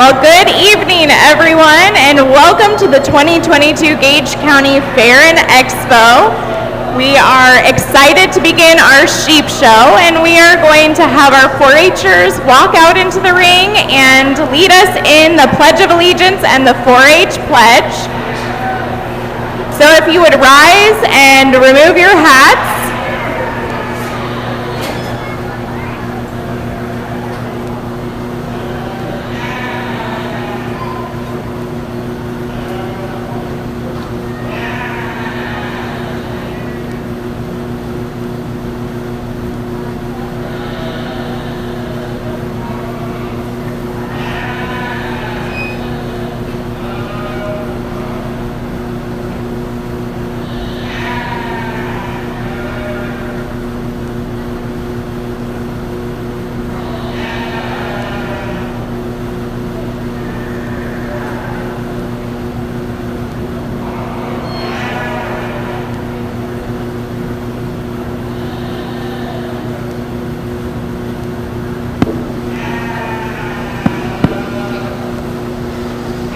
Well, good evening, everyone, and welcome to the 2022 Gage County Fair and Expo. We are excited to begin our sheep show, and we are going to have our 4-H'ers walk out into the ring and lead us in the Pledge of Allegiance and the 4-H pledge. So if you would rise and remove your hats.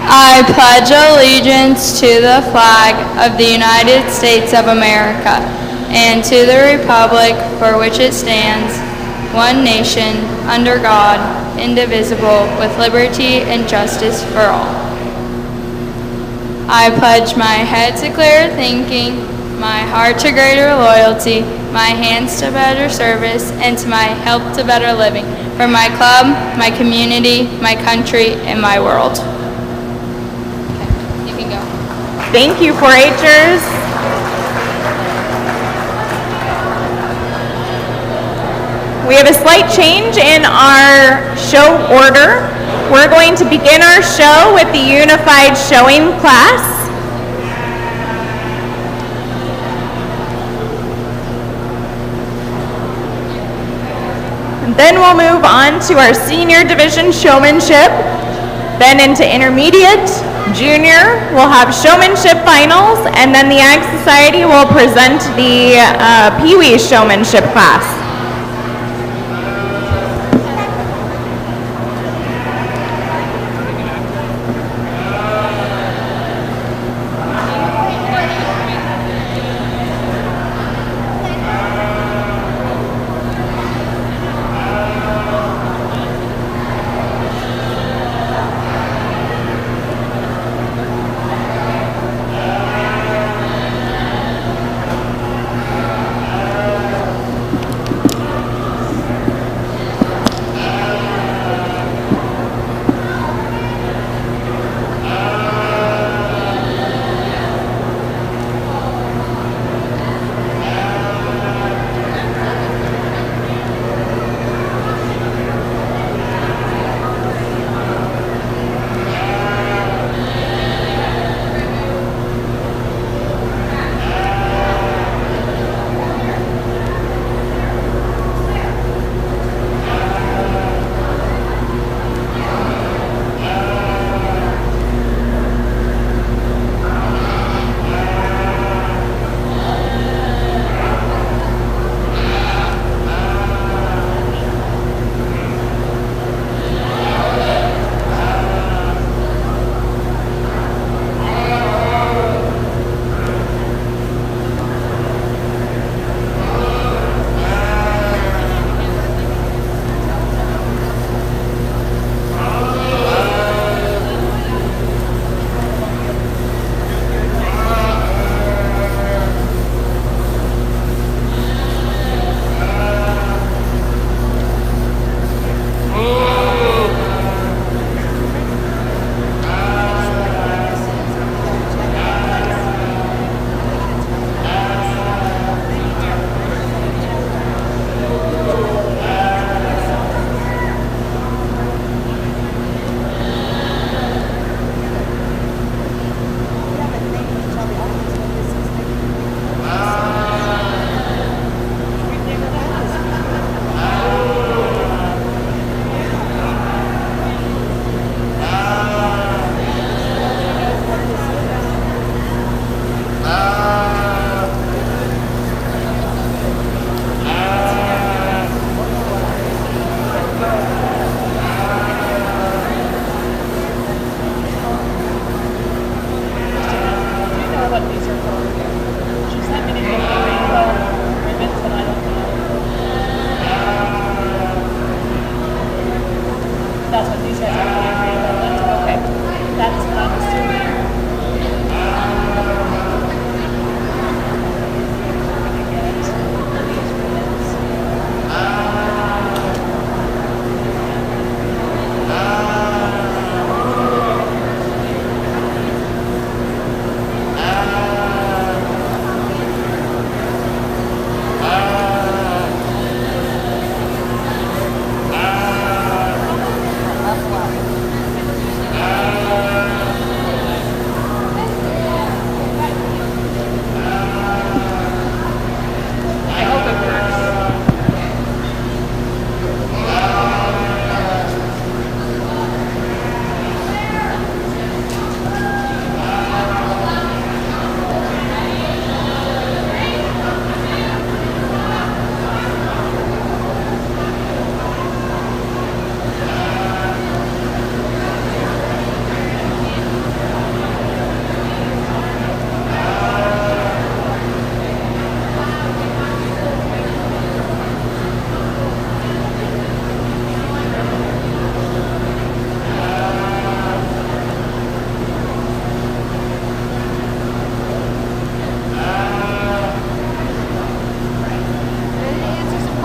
I pledge allegiance to the flag of the United States of America and to the republic for which it stands, one nation, under God, indivisible, with liberty and justice for all. I pledge my head to clearer thinking, my heart to greater loyalty, my hands to better service, and to my health to better living, for my club, my community, my country, and my world. Thank you, 4-H'ers. We have a slight change in our show order. We're going to begin our show with the Unified Showing class. And then we'll move on to our Senior Division Showmanship, then into Intermediate. Junior, we'll have Showmanship Finals, and then the Ag Society will present the Pee Wee Showmanship class.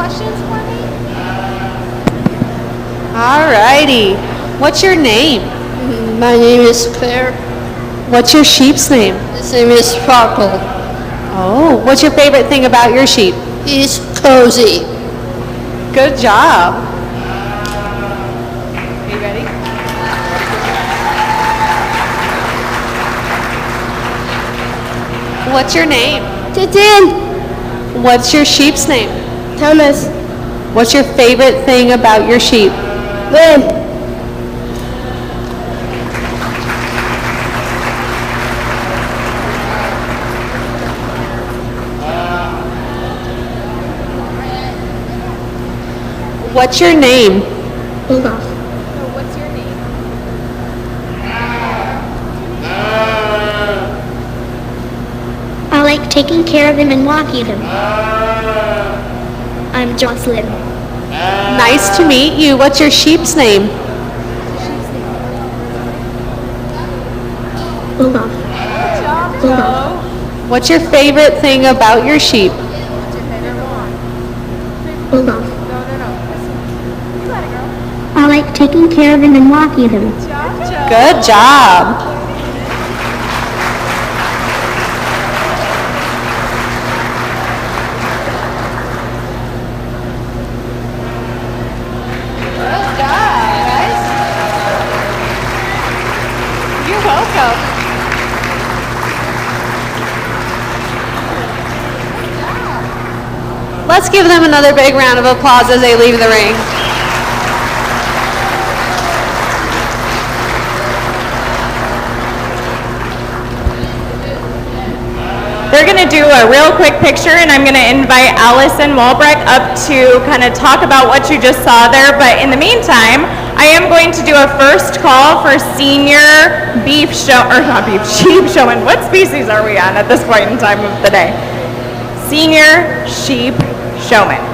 questions for me? Alrighty. What's your name? My name is Claire. What's your sheep's name? His name is Sparkle. Oh, what's your favorite thing about your sheep? He's cozy. Good job. Are you ready? What's your name? Titin. What's your sheep's name? Thomas. What's your favorite thing about your sheep? Lynn. What's your name? Olaf. What's your name? I like taking care of them and walking them. I'm Jocelyn. Nice to meet you. What's your sheep's name? Olaf. Olaf. What's your favorite thing about your sheep? Olaf. I like taking care of them and walking them. Good job. Good job, guys. You're welcome. Let's give them another big round of applause as they leave the ring. They're going to do a real quick picture, and I'm going to invite Allison Walbrecht up to kind of talk about what you just saw there. But in the meantime, I am going to do a first call for senior sheep showman. What species are we on at this point in time of the day? Senior sheep showman.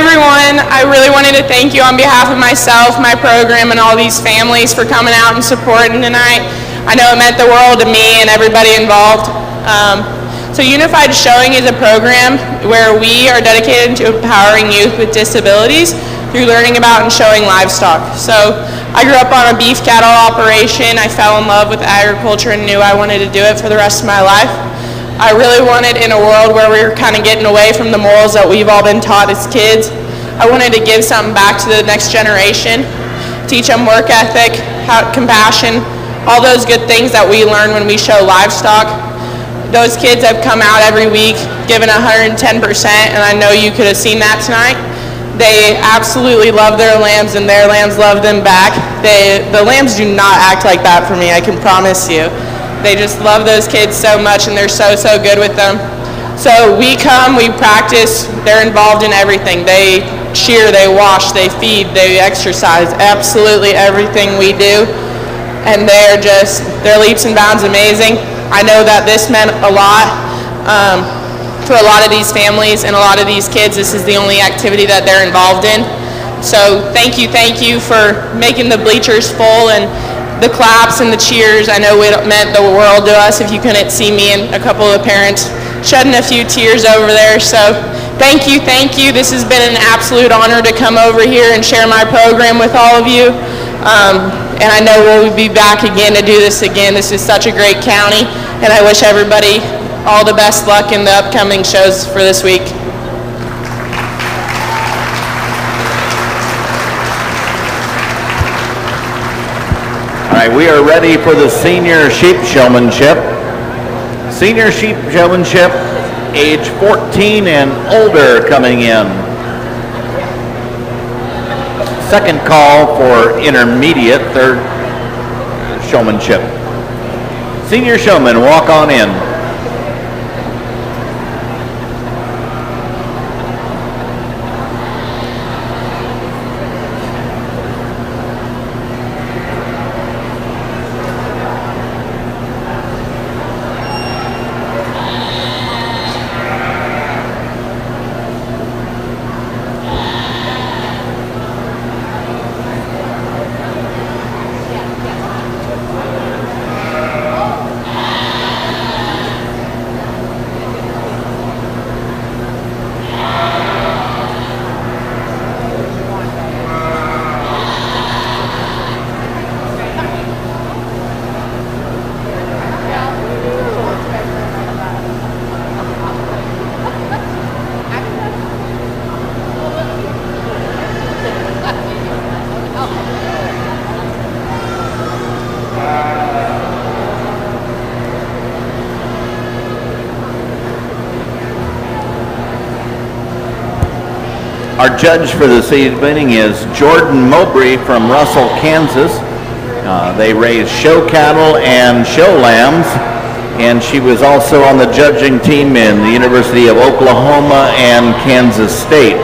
everyone. I really wanted to thank you on behalf of myself, my program, and all these families for coming out and supporting tonight. I know it meant the world to me and everybody involved. So Unified Showing is a program where we are dedicated to empowering youth with disabilities through learning about and showing livestock. So I grew up on a beef cattle operation. I fell in love with agriculture and knew I wanted to do it for the rest of my life. I really wanted, in a world where we were kind of getting away from the morals that we've all been taught as kids, I wanted to give something back to the next generation, teach them work ethic, compassion, all those good things that we learn when we show livestock. Those kids have come out every week giving 110%, and I know you could have seen that tonight. They absolutely love their lambs, and their lambs love them back. The lambs do not act like that for me, I can promise you. They just love those kids so much, and they're so good with them. So we come, we practice, they're involved in everything. They cheer, they wash, they feed, they exercise, absolutely everything we do. And they're leaps and bounds amazing. I know that this meant a lot to a lot of these families and a lot of these kids. This is the only activity that they're involved in. So thank you for making the bleachers full, and the claps and the cheers. I know it meant the world to us if you couldn't see me and a couple of parents shedding a few tears over there. So thank you. This has been an absolute honor to come over here and share my program with all of you. And I know we'll be back again to do this again. This is such a great county, and I wish everybody all the best luck in the upcoming shows for this week. All right, we are ready for the Senior Sheep Showmanship. Senior Sheep Showmanship, age 14 and older coming in. Second call for intermediate, third showmanship. Senior showman, walk on in. Our judge for this evening is Jordan Mowbray from Russell, Kansas. They raise show cattle and show lambs, and she was also on the judging team in the University of Oklahoma and Kansas State.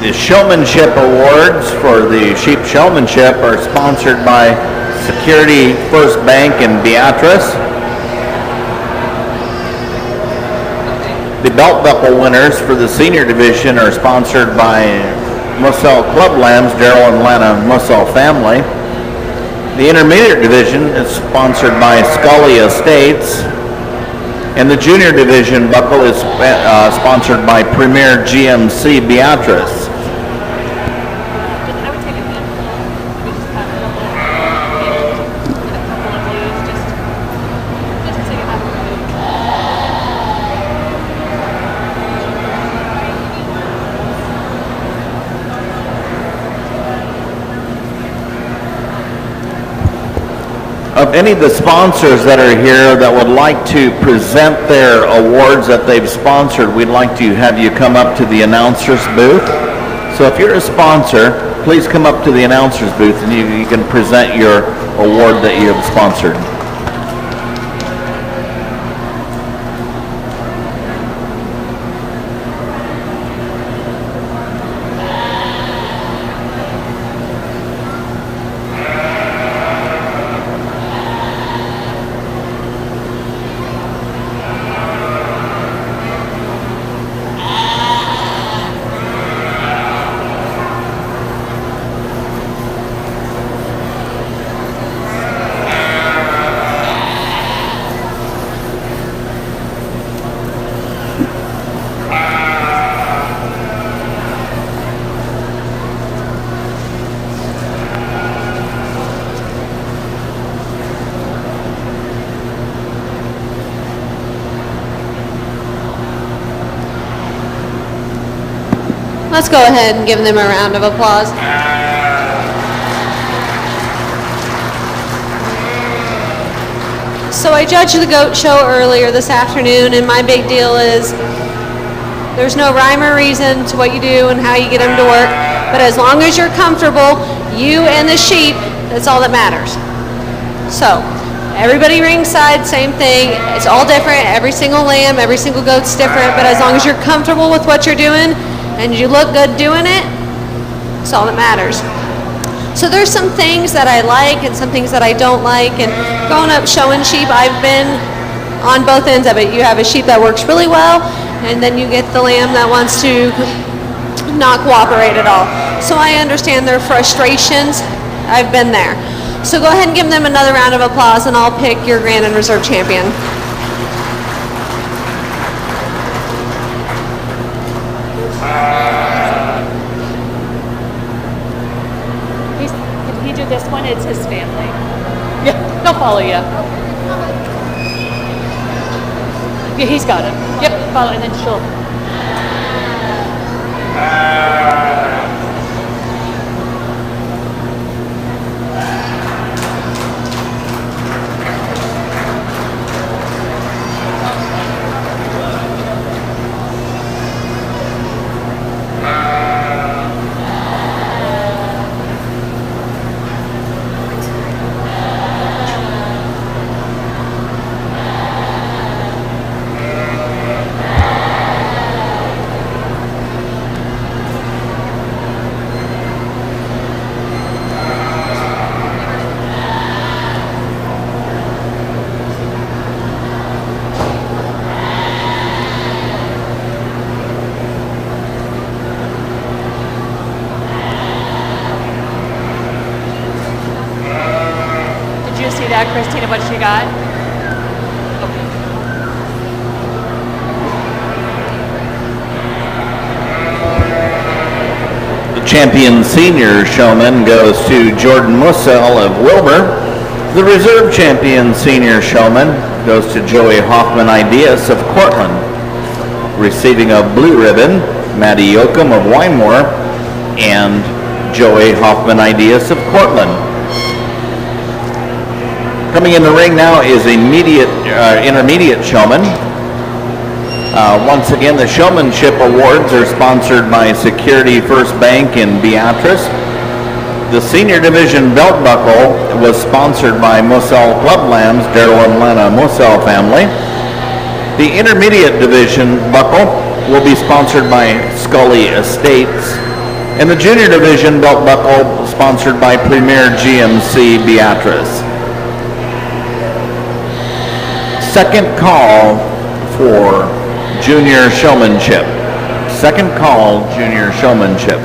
The Showmanship Awards for the sheep showmanship are sponsored by Security First Bank in Beatrice. The belt buckle winners for the senior division are sponsored by Moselle Club Lambs, Daryl and Lana Moselle family. The intermediate division is sponsored by Scully Estates. And the junior division buckle is sponsored by Premier GMC Beatrice. Of any of the sponsors that are here that would like to present their awards that they've sponsored, we'd like to have you come up to the announcer's booth. So if you're a sponsor, please come up to the announcer's booth and you can present your award that you have sponsored. Let's go ahead and give them a round of applause. So I judged the goat show earlier this afternoon, and my big deal is there's no rhyme or reason to what you do and how you get them to work, but as long as you're comfortable, you and the sheep, that's all that matters. So everybody ringside, same thing. It's all different. Every single lamb, every single goat's different, but as long as you're comfortable with what you're doing and you look good doing it, it's all that matters. So there's some things that I like and some things that I don't like, and growing up showing sheep, I've been on both ends of it. You have a sheep that works really well, and then you get the lamb that wants to not cooperate at all. So I understand their frustrations. I've been there. So go ahead and give them another round of applause, and I'll pick your Grand and Reserve champion. Can he do this one? It's his family. Yeah, they'll follow you. Yeah, he's got him. Yep, follow, and then she'll. Christina, what she got? The champion senior showman goes to Jordan Mussel of Wilbur. The reserve champion senior showman goes to Joey Hoffman Ideas of Cortland. Receiving a blue ribbon, Maddie Yoakum of Wymore and Joey Hoffman Ideas of Cortland. Coming in the ring now is intermediate showman. Once again, the Showmanship Awards are sponsored by Security First Bank in Beatrice. The senior division belt buckle was sponsored by Moselle Club Lambs, Daryl and Lana Moselle family. The intermediate division buckle will be sponsored by Scully Estates In the junior division, belt buckle sponsored by Premier GMC Beatrice. Second call for junior showmanship. Second call, junior showmanship.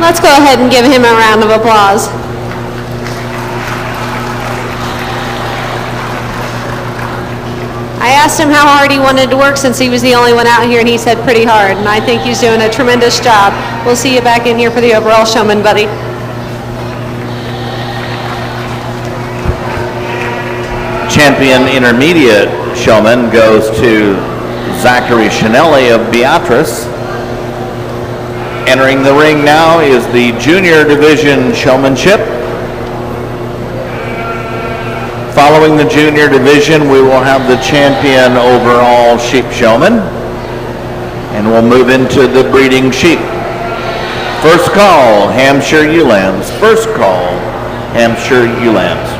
Let's go ahead and give him a round of applause. I asked him how hard he wanted to work since he was the only one out here, and he said pretty hard, and I think he's doing a tremendous job. We'll see you back in here for the overall showman, buddy. Champion intermediate showman goes to Zachary Chanelli of Beatrice. Entering the ring now is the junior division showmanship. Following the junior division, we will have the champion overall sheep showman, and we'll move into the breeding sheep. First call, Hampshire ewe lambs. First call, Hampshire ewe lambs.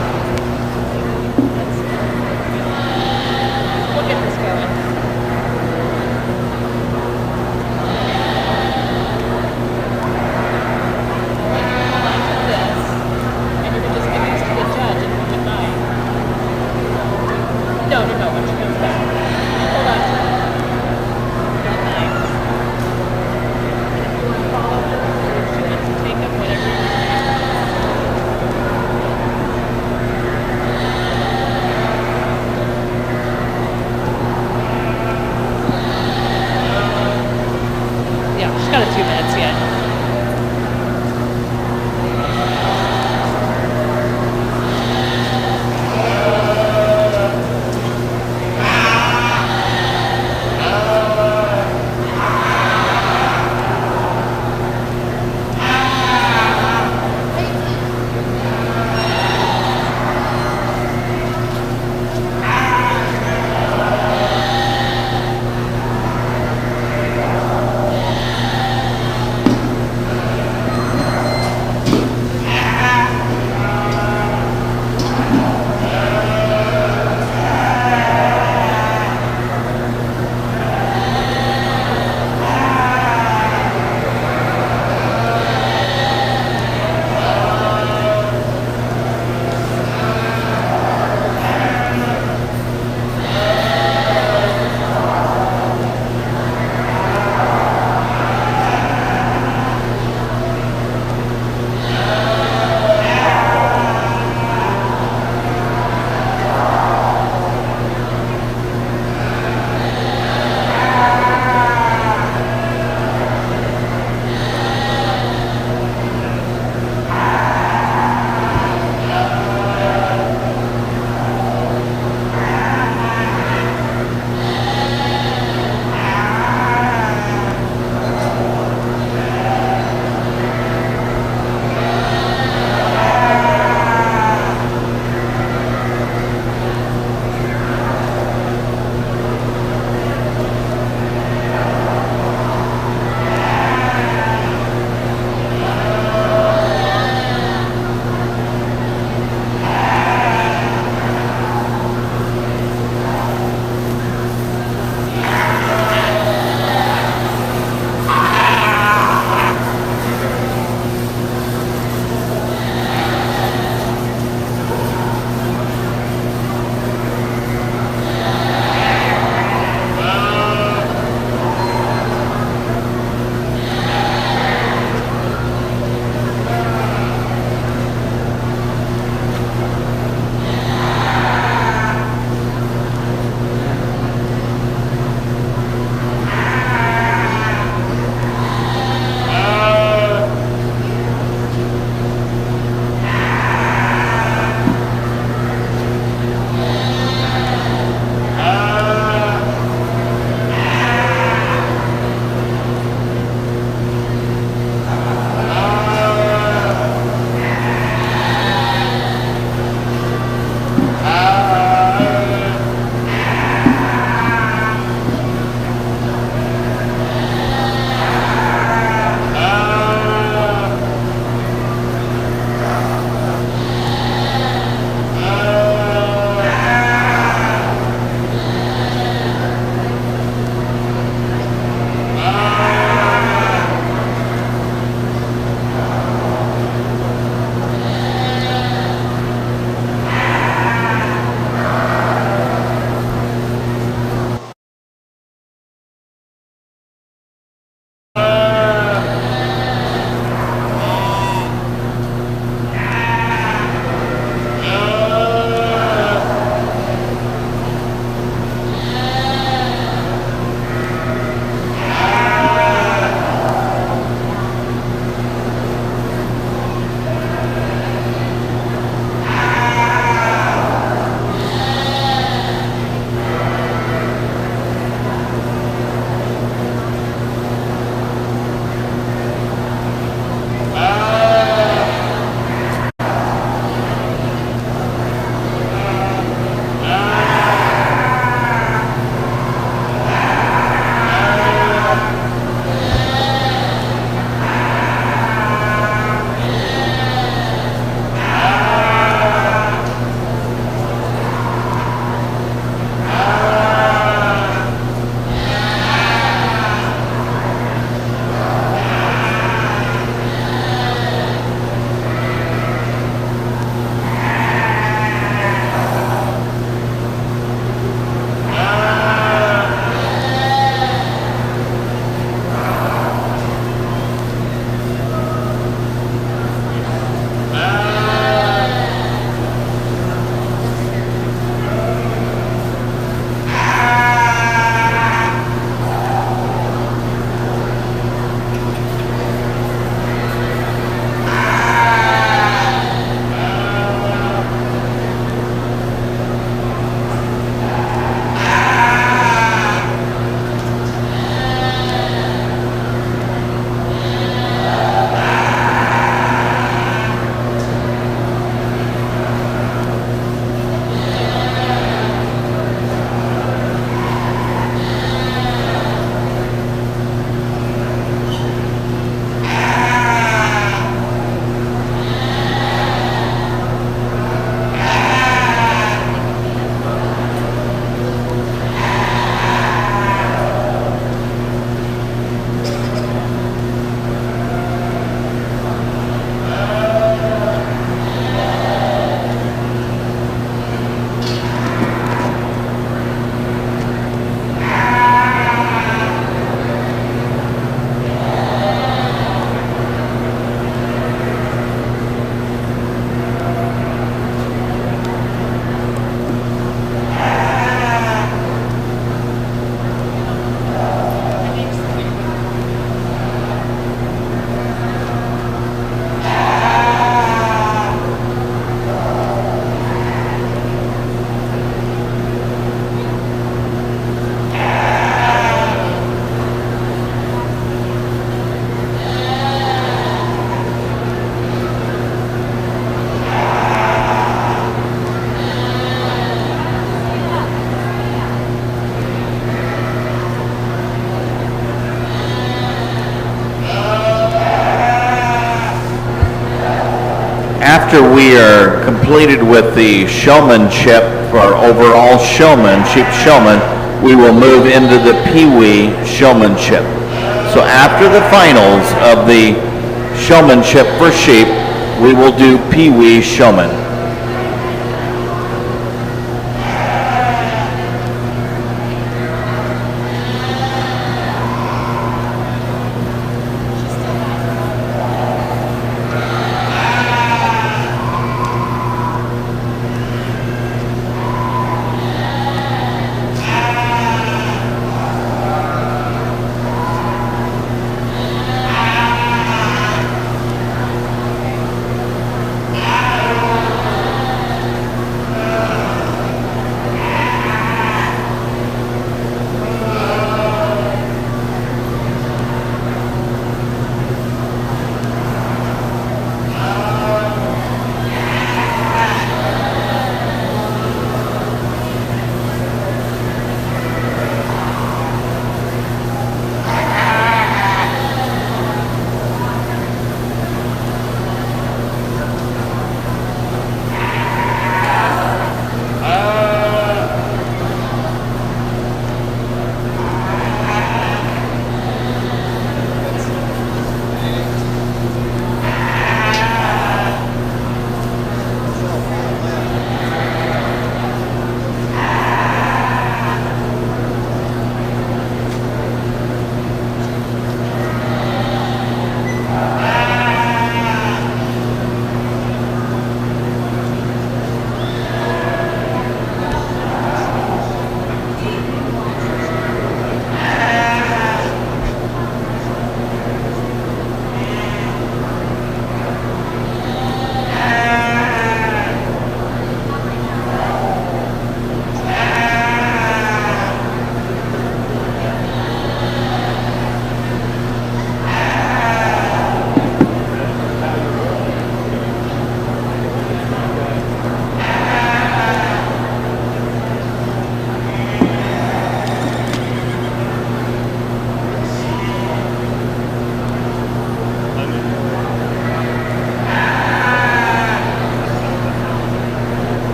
we are completed with the showmanship for overall showman, sheep showman, we will move into the Pee-wee showmanship. So after the finals of the showmanship for sheep, we will do Pee-wee showman.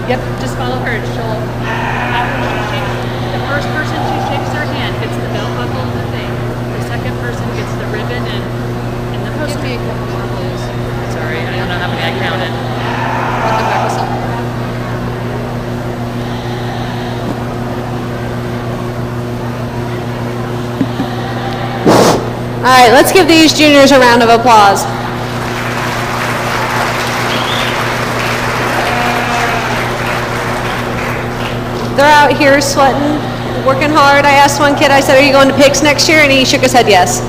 Yep, just follow her. She'll, after she shakes, the first person she shakes her hand gets the belt buckle and the thing. The second person gets the ribbon and the poster. Give me a couple more, please. Sorry, I don't know how many I counted. I'll come back with some. All right, let's give these juniors a round of applause. They're out here sweating, working hard. I asked one kid, I said, are you going to PICS next year? And he shook his head yes.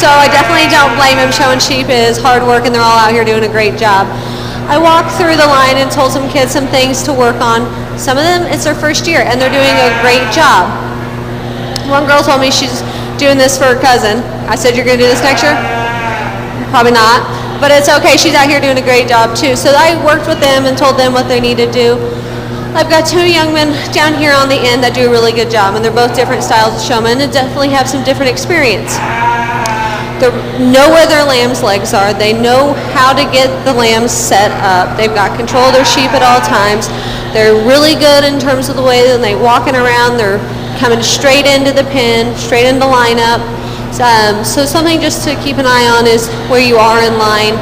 So I definitely don't blame him. Showmanship is hard work and they're all out here doing a great job. I walked through the line and told some kids some things to work on. Some of them, it's their first year and they're doing a great job. One girl told me she's doing this for her cousin. I said, you're going to do this next year? Probably not, but it's okay. She's out here doing a great job too. So I worked with them and told them what they need to do. I've got two young men down here on the end that do a really good job, and they're both different styles of showmen and definitely have some different experience. They know where their lamb's legs are. They know how to get the lambs set up. They've got control of their sheep at all times. They're really good in terms of the way that they're walking around. They're coming straight into the pen, straight into lineup. So something just to keep an eye on is where you are in line,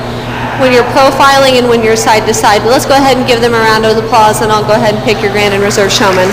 when you're profiling and when you're side to side. But let's go ahead and give them a round of applause, and I'll go ahead and pick your Grand and Reserve Showman.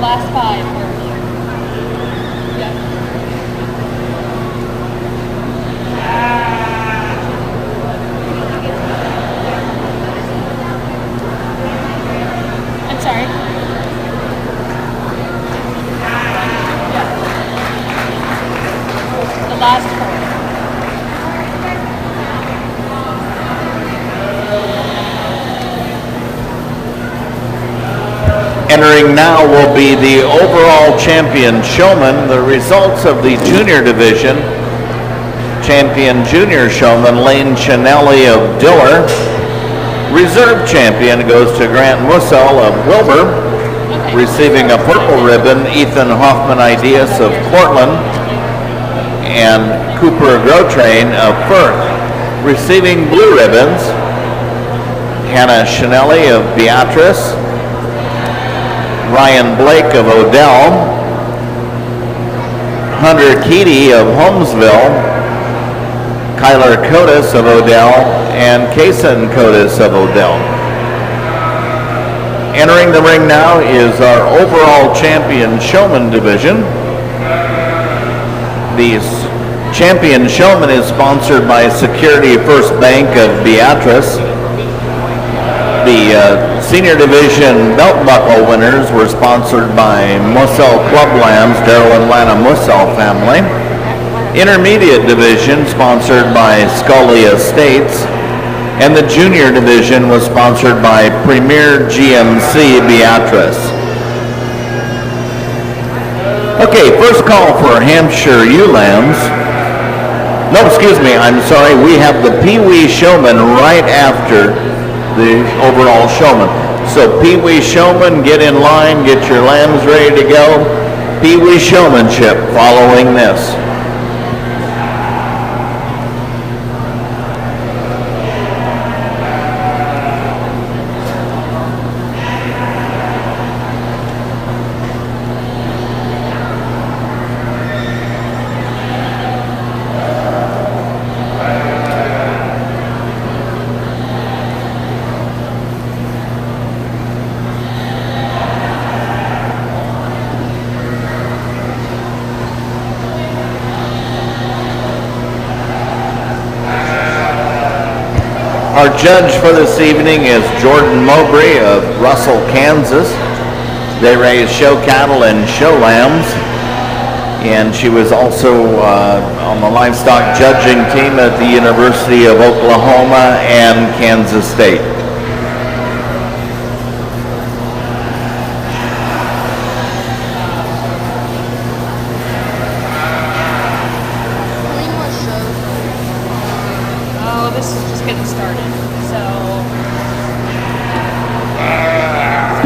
Last five. I'm sorry. The last four. Entering now will be the overall champion showman. The results of the junior division: champion junior showman Lane Chanelli of Diller. Reserve champion goes to Grant Mussel of Wilbur. Receiving a purple ribbon, Ethan Hoffman Ideas of Cortland and Cooper Grotrain of Firth. Receiving blue ribbons, Hannah Chanelli of Beatrice, Ryan Blake of Odell, Hunter Keedy of Holmesville, Kyler Cotis of Odell, and Kason Cotis of Odell. Entering the ring now is our overall champion showman division. The champion showman is sponsored by Security First Bank of Beatrice. The senior division belt buckle winners were sponsored by Mussel Club Lambs, Darrell and Lana Mussel family. Intermediate division sponsored by Scully Estates, and the junior division was sponsored by Premier GMC Beatrice. Okay, first call for Hampshire ewe lambs. No, excuse me, I'm sorry, we have the Pee Wee Showman right after the overall showman. So Pee Wee Showman, get in line, get your lambs ready to go. Pee Wee Showmanship following this. Our judge for this evening is Jordan Mowbray of Russell, Kansas. They raise show cattle and show lambs. And she was also on the livestock judging team at the University of Oklahoma and Kansas State. Oh, this is just getting started. So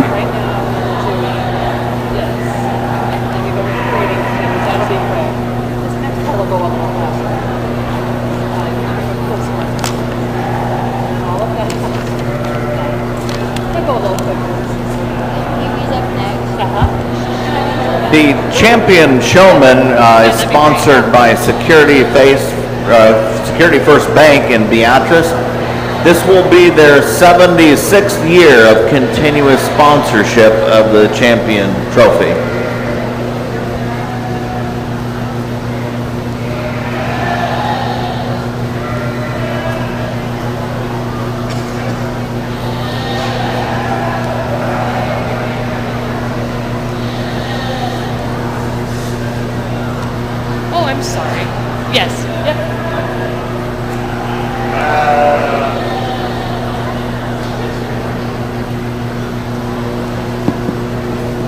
right now, yes. Then we go with the grading, and that'll be quick. This next one will go up a little faster. This one. All of that comes. It'll go a little quicker. He's up next. The champion showman is sponsored by Security First Bank in Beatrice. This will be their 76th year of continuous sponsorship of the champion trophy. Oh, I'm sorry. Yes. Yep.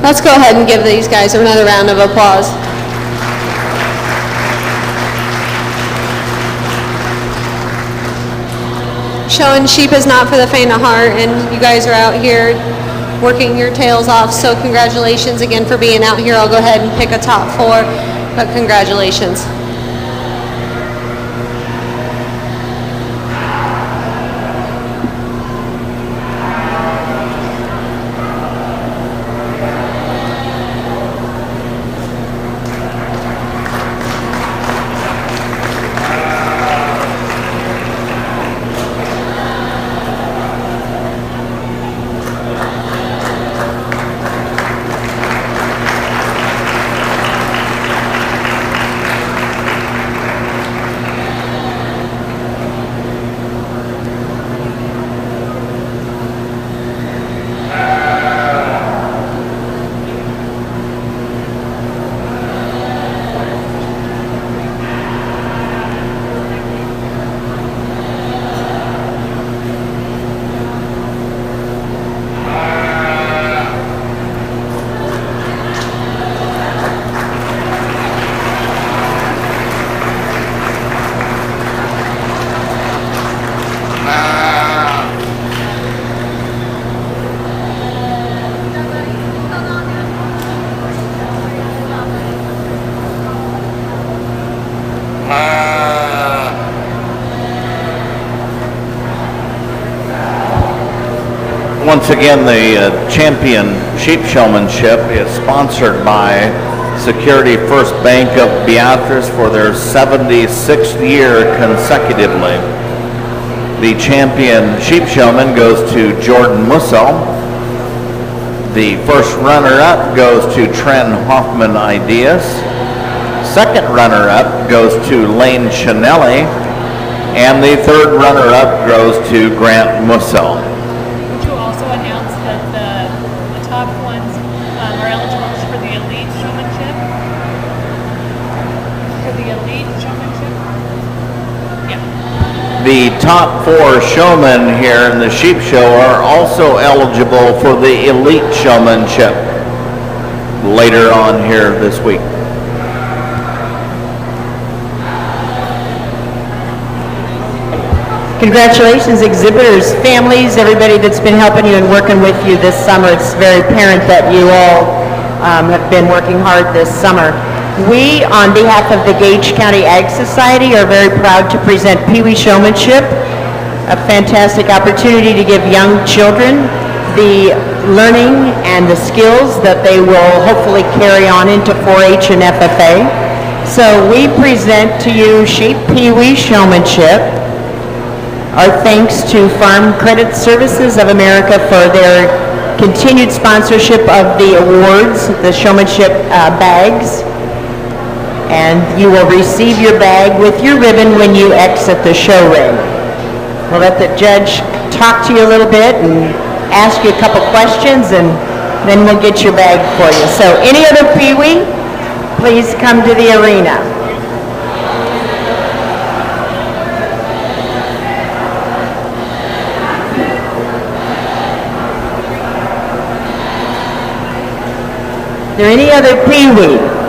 Let's go ahead and give these guys another round of applause. Showing sheep is not for the faint of heart, and you guys are out here working your tails off, so congratulations again for being out here. I'll go ahead and pick a top 4, but congratulations. Once again, the champion sheep showmanship is sponsored by Security First Bank of Beatrice for their 76th year consecutively. The champion sheep showman goes to Jordan Musso. The first runner-up goes to Trent Hoffman Ideas. Second runner-up goes to Lane Chanelli. And the third runner-up goes to Grant Musso. Would you also announce that the top ones are eligible for the elite showmanship? For the elite showmanship? Yeah. The top 4 showmen here in the sheep show are also eligible for the elite showmanship later on here this week. Congratulations, exhibitors, families, everybody that's been helping you and working with you this summer. It's very apparent that you all have been working hard this summer. We, on behalf of the Gage County Ag Society, are very proud to present Pee Wee Showmanship, a fantastic opportunity to give young children the learning and the skills that they will hopefully carry on into 4-H and FFA. So we present to you Sheep Pee Wee Showmanship. Our thanks to Farm Credit Services of America for their continued sponsorship of the awards, the showmanship bags. And you will receive your bag with your ribbon when you exit the show ring. We'll let the judge talk to you a little bit and ask you a couple questions, and then we'll get your bag for you. So any other Pee Wee? please come to the arena. Is there any other peewee?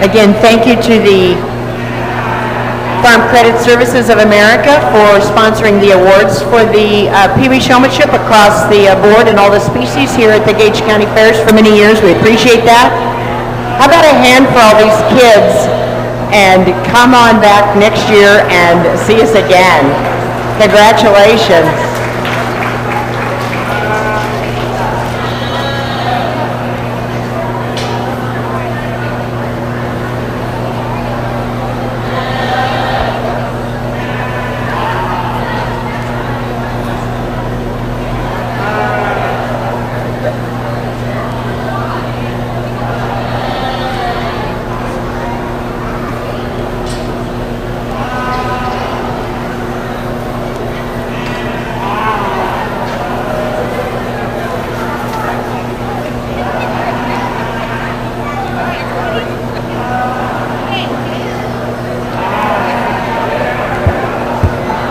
Again, thank you to the Farm Credit Services of America for sponsoring the awards for the Pee Wee Showmanship across the board and all the species here at the Gage County Fairs for many years. We appreciate that. How about a hand for all these kids? And come on back next year and see us again. Congratulations.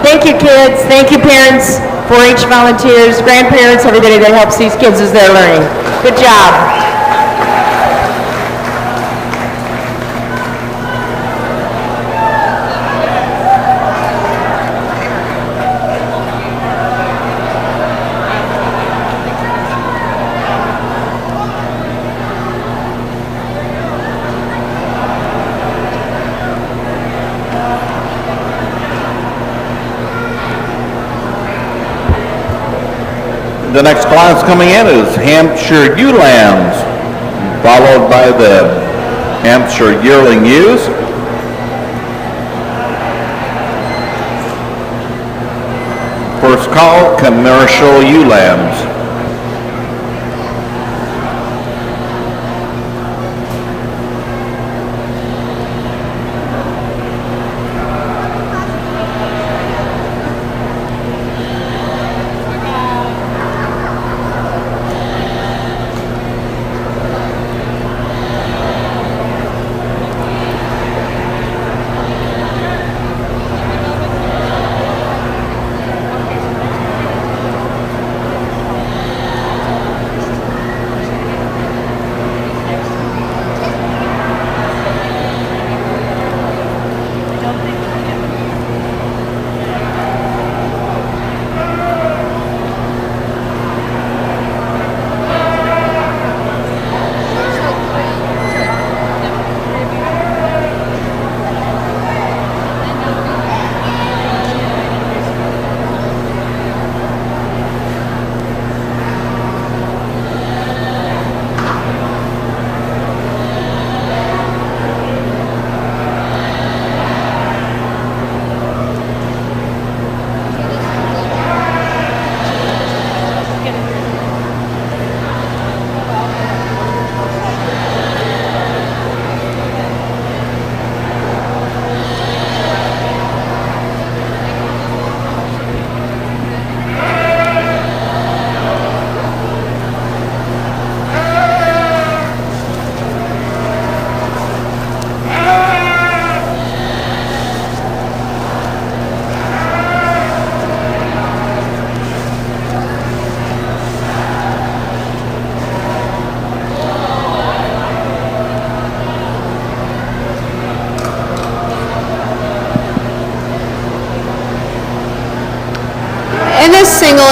Thank you, kids. Thank you, parents, 4-H volunteers, grandparents, everybody that helps these kids as they're learning. Good job. The next class coming in is Hampshire Ewe Lambs, followed by the Hampshire Yearling Ewes. First call, Commercial Ewe Lambs.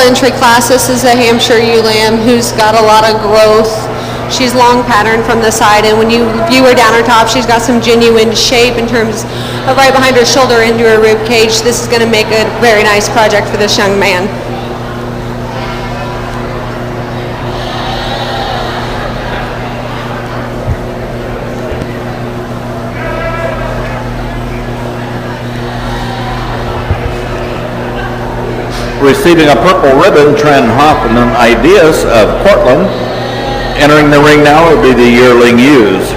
entry class. This is a Hampshire ewe lamb who's got a lot of growth. She's long patterned from the side, and when you view her down her top, she's got some genuine shape in terms of right behind her shoulder into her rib cage. This is going to make a very nice project for this young man. Receiving a purple ribbon, Trent Hoffman, Ideas of Portland. Entering the ring now will be the yearling ewes.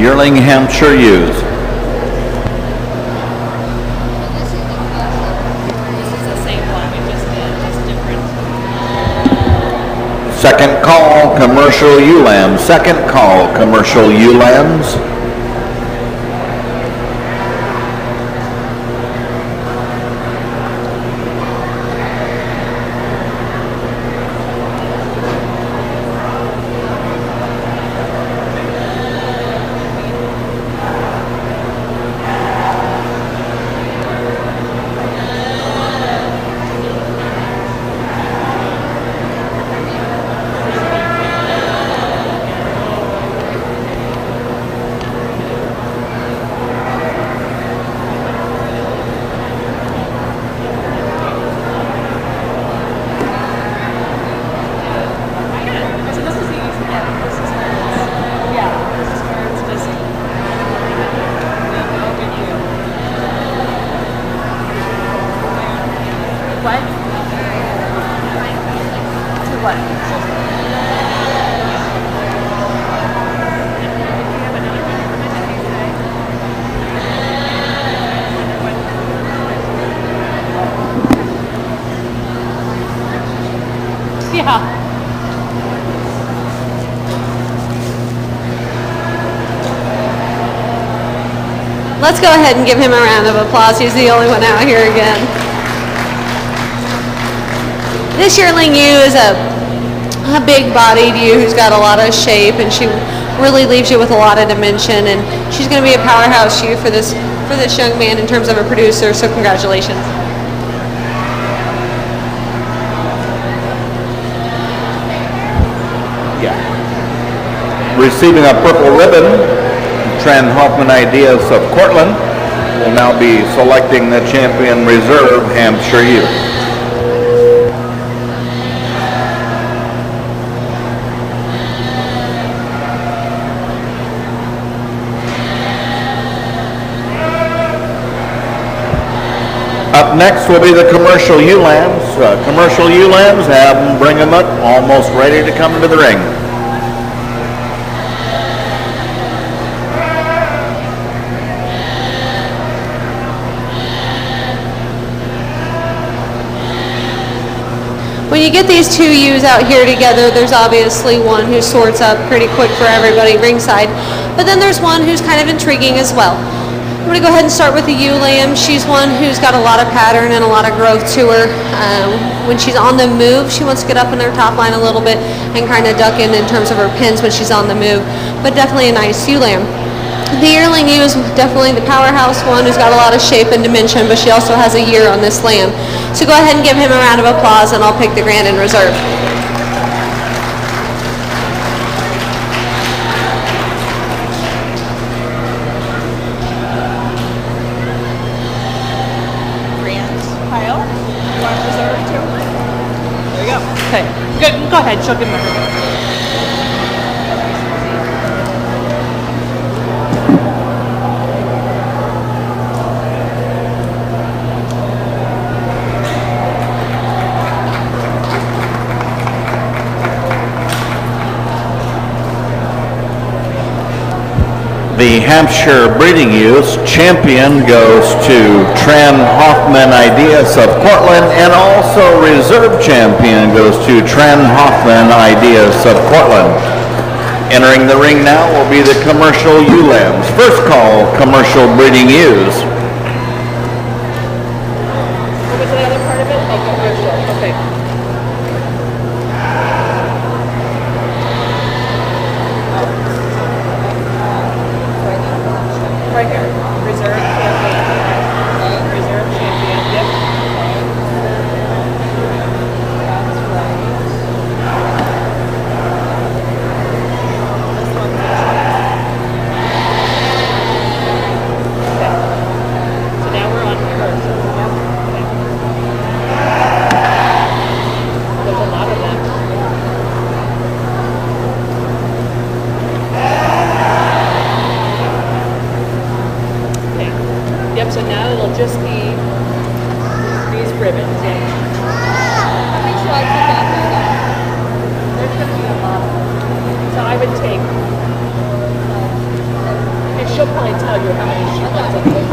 Yearling Hampshire ewes. This is the same one we just did, just different. Second call, commercial ewe lambs. Second call, commercial ewe lambs. Let's go ahead and give him a round of applause. He's the only one out here again. This yearling ewe is a big-bodied ewe who's got a lot of shape, and she really leaves you with a lot of dimension. And she's going to be a powerhouse ewe for this young man in terms of a producer. So congratulations. Yeah. Receiving a purple ribbon, Trent Hoffman, Ideas of Cortland, will now be selecting the champion reserve Hampshire ewe. Up next will be the commercial ewe lambs. Commercial ewe lambs, have them, bring them up, almost ready to come into the ring. When you get these two ewes out here together, there's obviously one who sorts up pretty quick for everybody ringside, but then there's one who's kind of intriguing as well. I'm going to go ahead and start with the ewe lamb. She's one who's got a lot of pattern and a lot of growth to her. When she's on the move, she wants to get up in her top line a little bit and kind of duck in terms of her pins when she's on the move, but definitely a nice ewe lamb. The yearling ewe is definitely the powerhouse one who's got a lot of shape and dimension, but she also has a year on this lamb. So go ahead and give him a round of applause, and I'll pick the grand in reserve. Grand pile. You want reserve too? There you go. Okay, good, go ahead, she'll give him a The Hampshire breeding ewes champion goes to Trent Hoffman, Ideas of Cortland, and also reserve champion goes to Trent Hoffman, Ideas of Cortland. Entering the ring now will be the commercial ewe lambs. First call, commercial breeding ewes. What was the other part of it? Oh, commercial. Okay. Right here. Reserve champion. Reserve champion. Yep. and take. And she'll probably tell you how many she wants to take.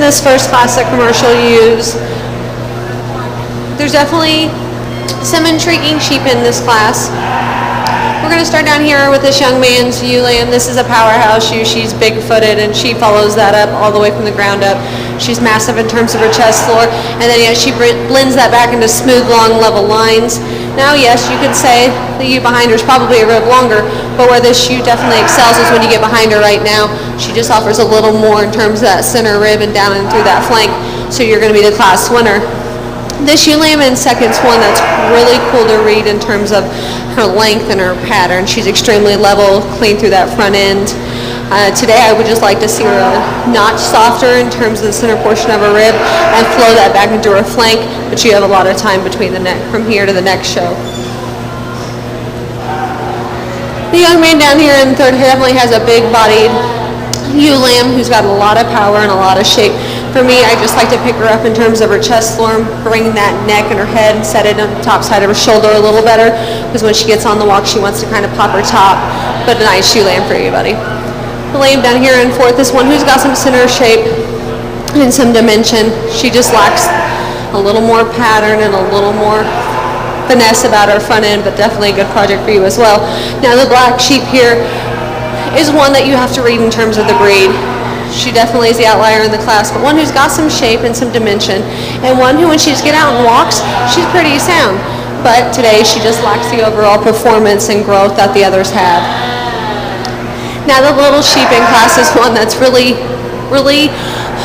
this first class that commercial use. There's definitely some intriguing sheep in this class. We're going to start down here with this young man's ewe lamb. This is a powerhouse ewe. She's big-footed, and she follows that up all the way from the ground up. She's massive in terms of her chest floor, and then she blends that back into smooth, long, level lines. Now, yes, you could say the ewe behind her is probably a rib longer, but where this ewe definitely excels is when you get behind her right now. She just offers a little more in terms of that center rib and down and through that flank, so you're going to be the class winner. This ewe lamb in second's one that's really cool to read in terms of her length and her pattern. She's extremely level, clean through that front end. Today I would just like to see her a notch softer in terms of the center portion of her rib and flow that back into her flank, but you have a lot of time between the neck from here to the next show. The young man down here in third definitely has a big-bodied ewe lamb who's got a lot of power and a lot of shape. For me, I just like to pick her up in terms of her chest floor, bring that neck and her head and set it on the top side of her shoulder a little better, because when she gets on the walk, she wants to kind of pop her top, but a nice ewe lamb for you, buddy. The lamb down here in fourth is one who's got some center shape and some dimension. She just lacks a little more pattern and a little more finesse about her front end, but definitely a good project for you as well. Now the black sheep here is one that you have to read in terms of the breed. She definitely is the outlier in the class, but one who's got some shape and some dimension, and one who, when she just gets out and walks, she's pretty sound. But today, she just lacks the overall performance and growth that the others have. Now, the little sheep in class is one that's really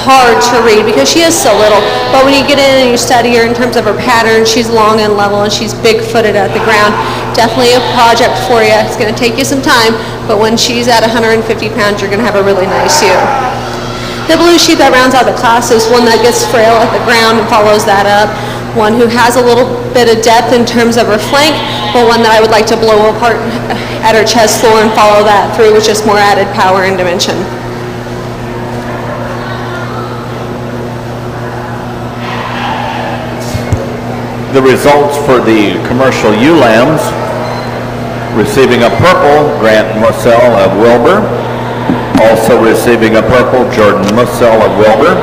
hard to read because she is so little. But when you get in and you study her in terms of her pattern, she's long and level and she's big-footed at the ground. Definitely a project for you. It's going to take you some time, but when she's at 150 pounds, you're going to have a really nice ewe. The blue sheep that rounds out the class is one that gets frail at the ground and follows that up. One who has a little bit of depth in terms of her flank, but one that I would like to blow apart at her chest floor and follow that through with just more added power and dimension. The results for the commercial ewe lambs: receiving a purple, Grant Mussell of Wilbur. Also receiving a purple, Jordan Mussell of Wilbur.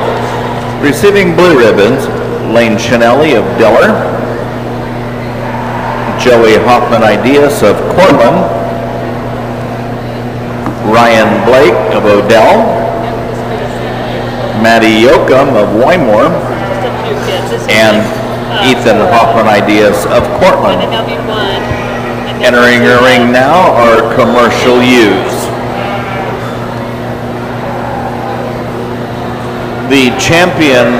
Receiving blue ribbons, Lane Chinelli of Diller. Joey Hoffman Ideas of Cortland. Ryan Blake of Odell. Maddie Yoakum of Wymore. And Ethan Hoffman Ideas of Cortland. Entering the ring now are commercial ewes. The champion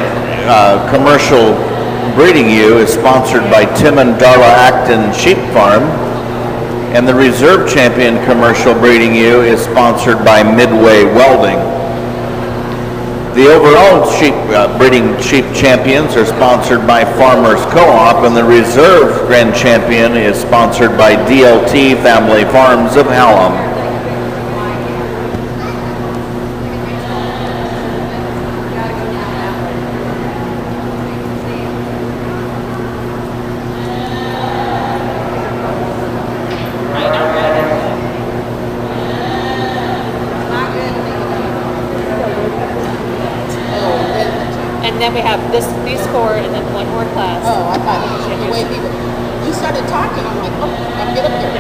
commercial breeding ewe is sponsored by Tim and Darla Acton Sheep Farm, and the reserve champion commercial breeding ewe is sponsored by Midway Welding. The overall breeding sheep champions are sponsored by Farmers Co-op, and the reserve grand champion is sponsored by DLT Family Farms of Hallam. And then we have these four, and then one more class. Oh, I thought the way people, you started talking, I'm like, oh, gotta get up there.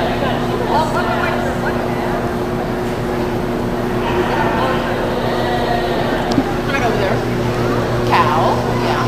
Right over there. Cow, yeah.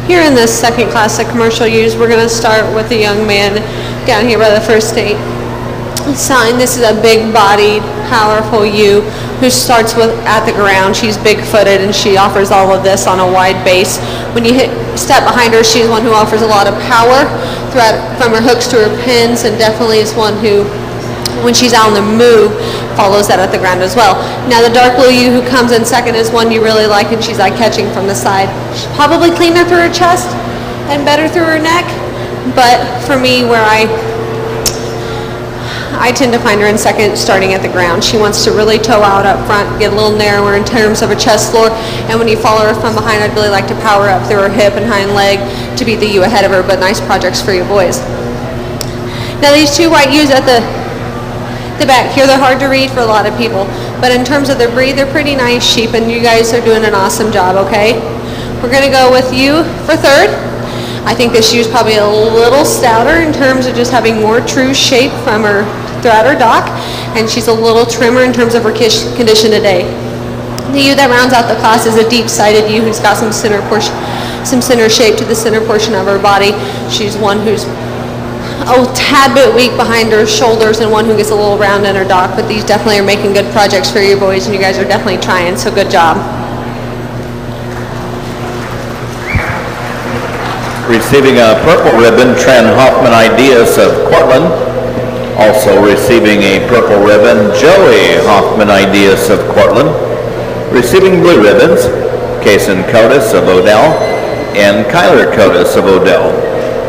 Here in this second class of commercial use, we're going to start with the young man down here by the first state sign. This is a big-bodied, powerful ewe who starts with at the ground. She's big-footed and she offers all of this on a wide base. When you step behind her, she's one who offers a lot of power throughout from her hooks to her pins, and definitely is one who, when she's out on the move, follows that at the ground as well. Now the dark blue ewe who comes in second is one you really like, and she's eye-catching from the side. She's probably cleaner through her chest and better through her neck, but for me, where I tend to find her in second, starting at the ground. She wants to really toe out up front, get a little narrower in terms of a chest floor, and when you follow her from behind, I'd really like to power up through her hip and hind leg to beat the ewe ahead of her, but nice projects for you boys. Now these two white ewes at the back here, they're hard to read for a lot of people, but in terms of their breed, they're pretty nice sheep, and you guys are doing an awesome job, okay? We're going to go with you for third. I think this ewe is probably a little stouter in terms of just having more true shape from her throughout her dock, and she's a little trimmer in terms of her condition today. The ewe that rounds out the class is a deep-sided ewe who's got some center shape to the center portion of her body. She's one who's a tad bit weak behind her shoulders and one who gets a little round in her dock, but these definitely are making good projects for you boys, and you guys are definitely trying, so good job. Receiving a purple ribbon, Tran Hoffman Ideas of Cortland. Also receiving a purple ribbon, Joey Hoffman Ideas of Cortland. Receiving blue ribbons, Kason Cotis of Odell and Kyler Cotis of Odell.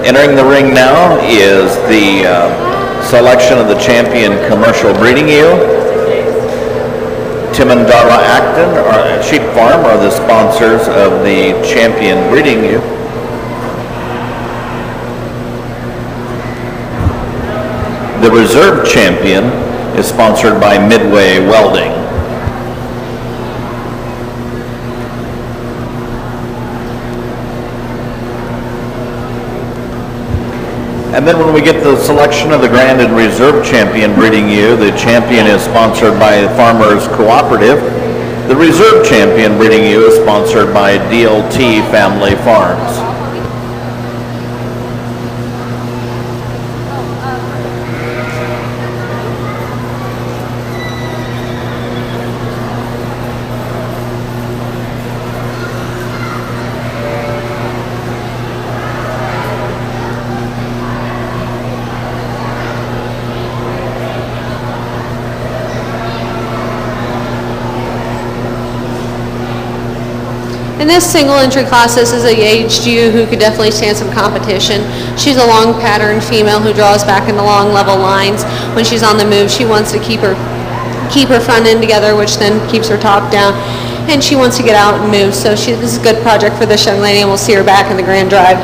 Entering the ring now is the selection of the champion commercial breeding ewe. Tim and Darla Acton, or Sheep Farm, are the sponsors of the champion breeding ewe. The reserve champion is sponsored by Midway Welding. And then when we get the selection of the Grand and Reserve Champion breeding ewe, the champion is sponsored by Farmers Cooperative. The Reserve Champion breeding ewe is sponsored by DLT Family Farms. In this single entry class, this is a aged ewe who could definitely stand some competition. She's a long pattern female who draws back into long level lines. When she's on the move, she wants to keep her front end together, which then keeps her top down, and she wants to get out and move. So this is a good project for this young lady, and we'll see her back in the grand drive.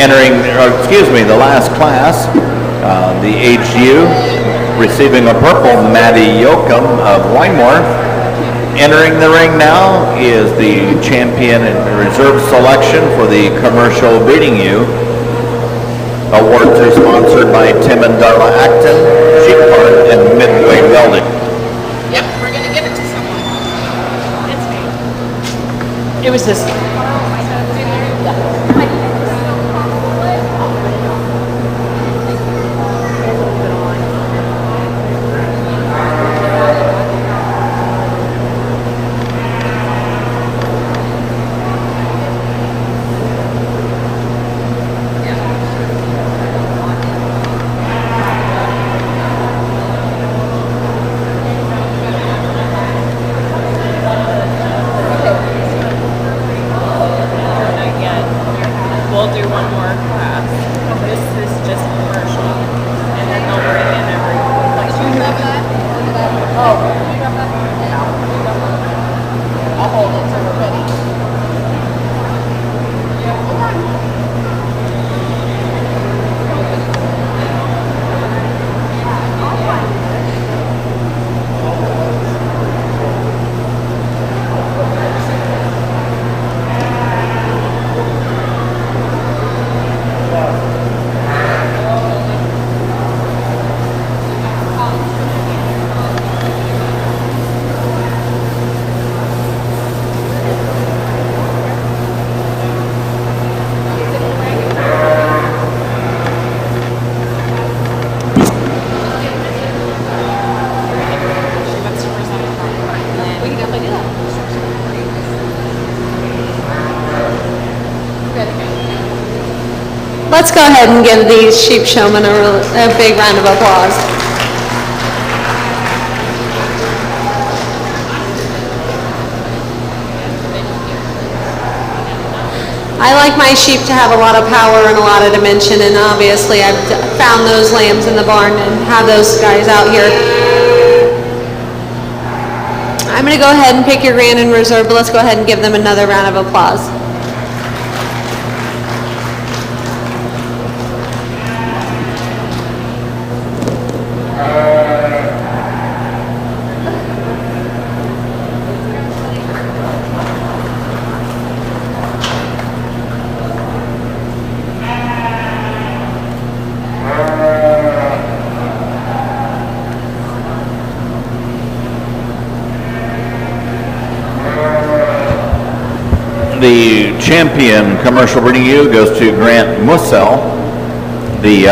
Entering, the last class, the aged ewe, receiving a purple, Maddie Yoakum of Weinmore. Entering the ring now is the champion and reserve selection for the commercial breeding ewe. Awards are sponsored by Tim and Darla Acton, Sheep Farm, and Midway Welding. Yep, we're going to give it to someone. It was this. Let's go ahead and give these sheep showmen a big round of applause. I like my sheep to have a lot of power and a lot of dimension, and obviously I've found those lambs in the barn and have those guys out here. I'm going to go ahead and pick your grand and reserve, but let's go ahead and give them another round of applause. The champion commercial breeding ewe goes to Grant Mussel. The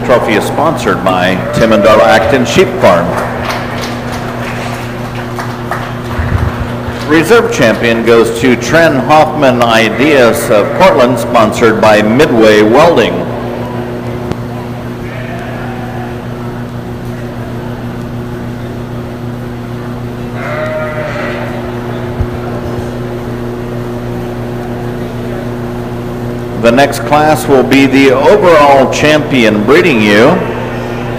trophy is sponsored by Tim and Darla Acton Sheep Farm. Reserve champion goes to Tren Hoffman Ideas of Portland, sponsored by Midway Welding. The next class will be the overall champion breeding ewe,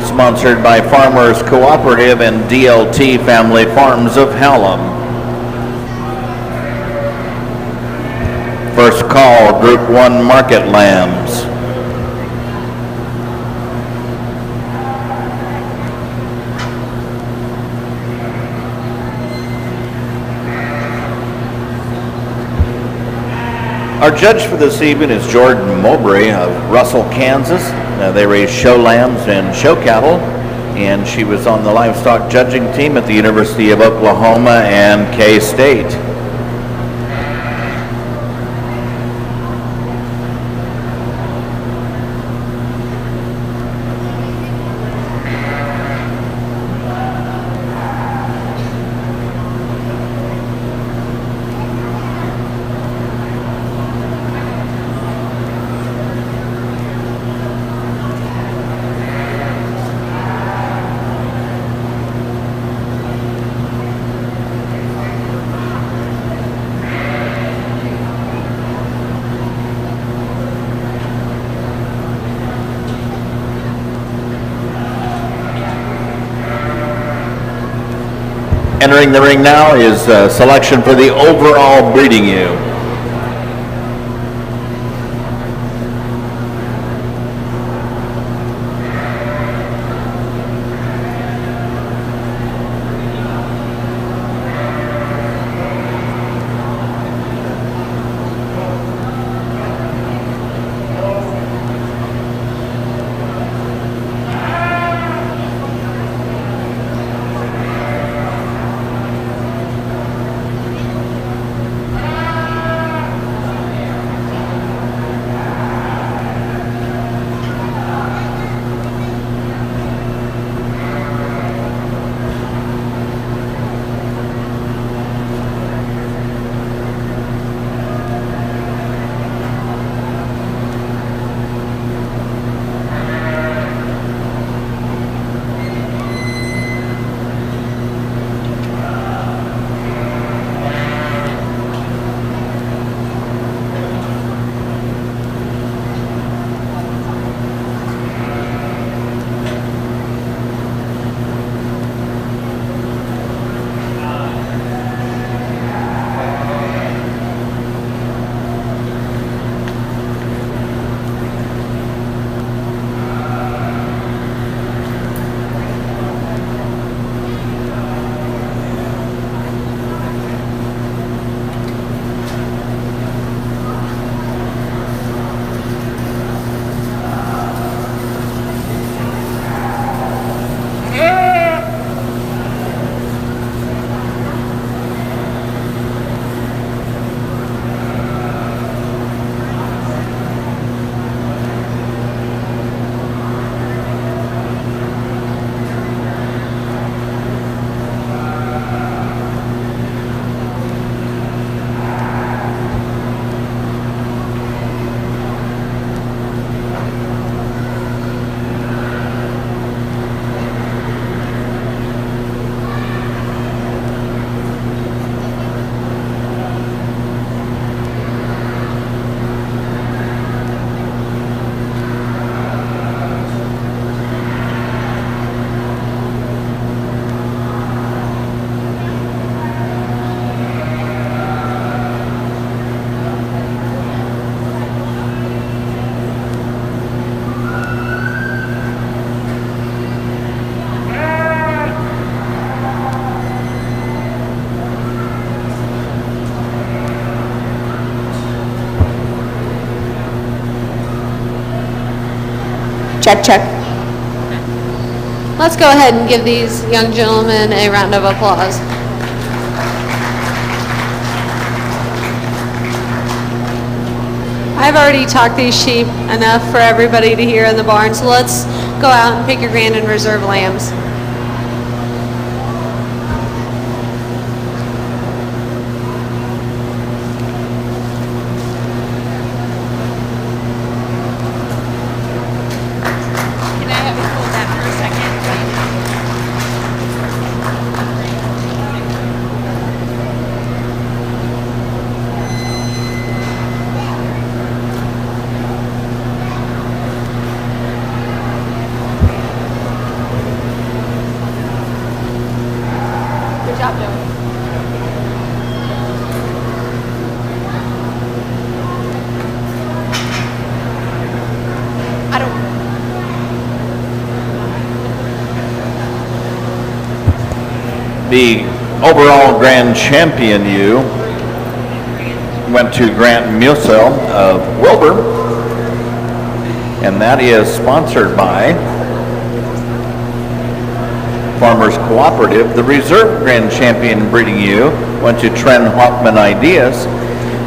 sponsored by Farmers Cooperative and DLT Family Farms of Hallam. First call, Group 1 Market Lambs. Our judge for this evening is Jordan Mowbray of Russell, Kansas. They raise show lambs and show cattle, and she was on the livestock judging team at the University of Oklahoma and K-State. Entering the ring now is selection for the overall breeding ewe. Check, check. Let's go ahead and give these young gentlemen a round of applause. I've already talked these sheep enough for everybody to hear in the barn, so let's go out and pick your grand and reserve lambs. Can I have you hold that for a second, please? Good job, Joey. I don't. The overall grand champion went to Grant Musel of Wilbur, and that is sponsored by Farmers Cooperative. The reserve grand champion breeding ewe went to Tren Hoffman Ideas,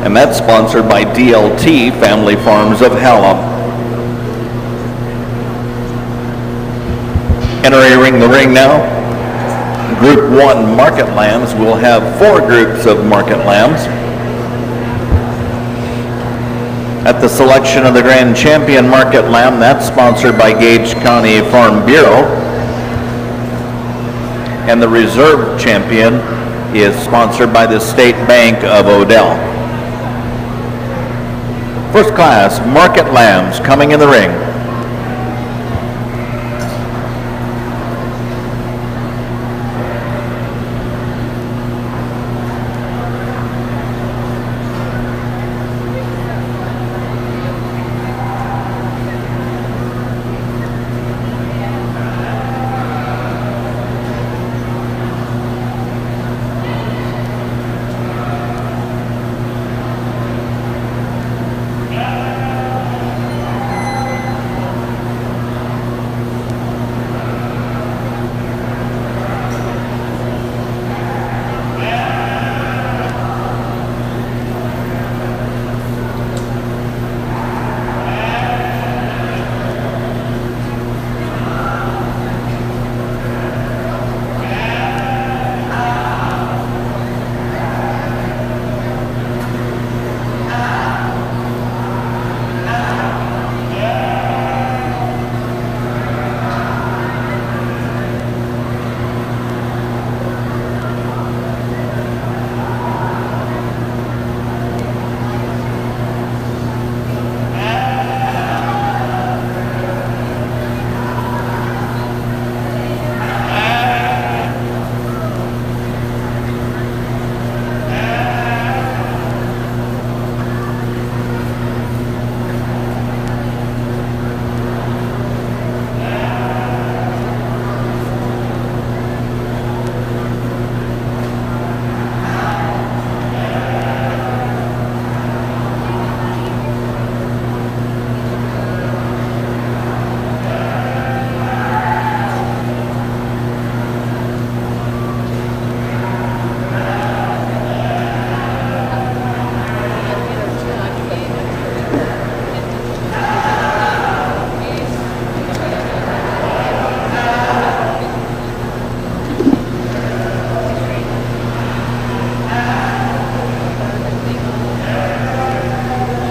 and that's sponsored by DLT Family Farms of Hallam. Entering the ring now, Group 1 market lambs. We'll have 4 groups of market lambs. At the selection of the grand champion market lamb, that's sponsored by Gage County Farm Bureau. And the reserve champion is sponsored by the State Bank of Odell. First class market lambs coming in the ring.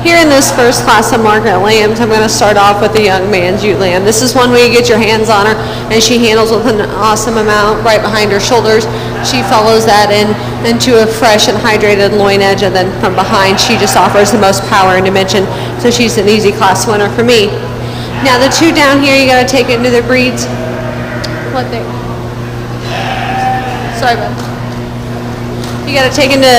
Here in this first class of market lambs, I'm going to start off with the young man's ewe lamb. This is one where you get your hands on her, and she handles with an awesome amount right behind her shoulders. She follows that into a fresh and hydrated loin edge, and then from behind she just offers the most power and dimension. So she's an easy class winner for me. Now the two down here, you got to take it into their breeds. What they? Sorry, bud. You got to take into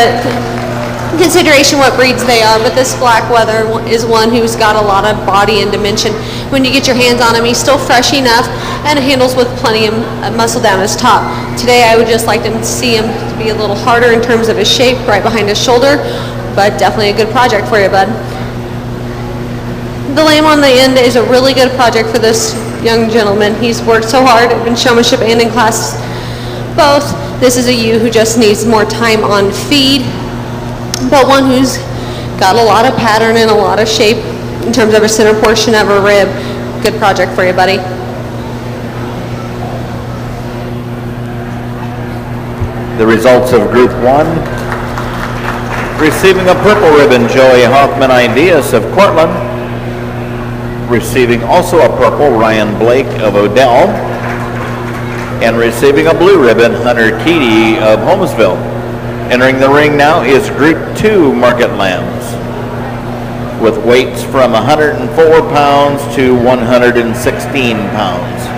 consideration what breeds they are, but this black wether is one who's got a lot of body and dimension. When you get your hands on him, he's still fresh enough and handles with plenty of muscle down his top. Today I would just like to see him to be a little harder in terms of his shape right behind his shoulder, but definitely a good project for you, bud. The lamb on the end is a really good project for this young gentleman. He's worked so hard in showmanship and in class both. This is a ewe who just needs more time on feed, but one who's got a lot of pattern and a lot of shape in terms of a center portion of her rib. Good project for you, buddy. The results of Group 1. Receiving a purple ribbon, Joey Hoffman Ideas of Cortland. Receiving also a purple, Ryan Blake of Odell. And receiving a blue ribbon, Hunter Keedy of Holmesville. Entering the ring now is Group 2 Market Lambs, with weights from 104 pounds to 116 pounds.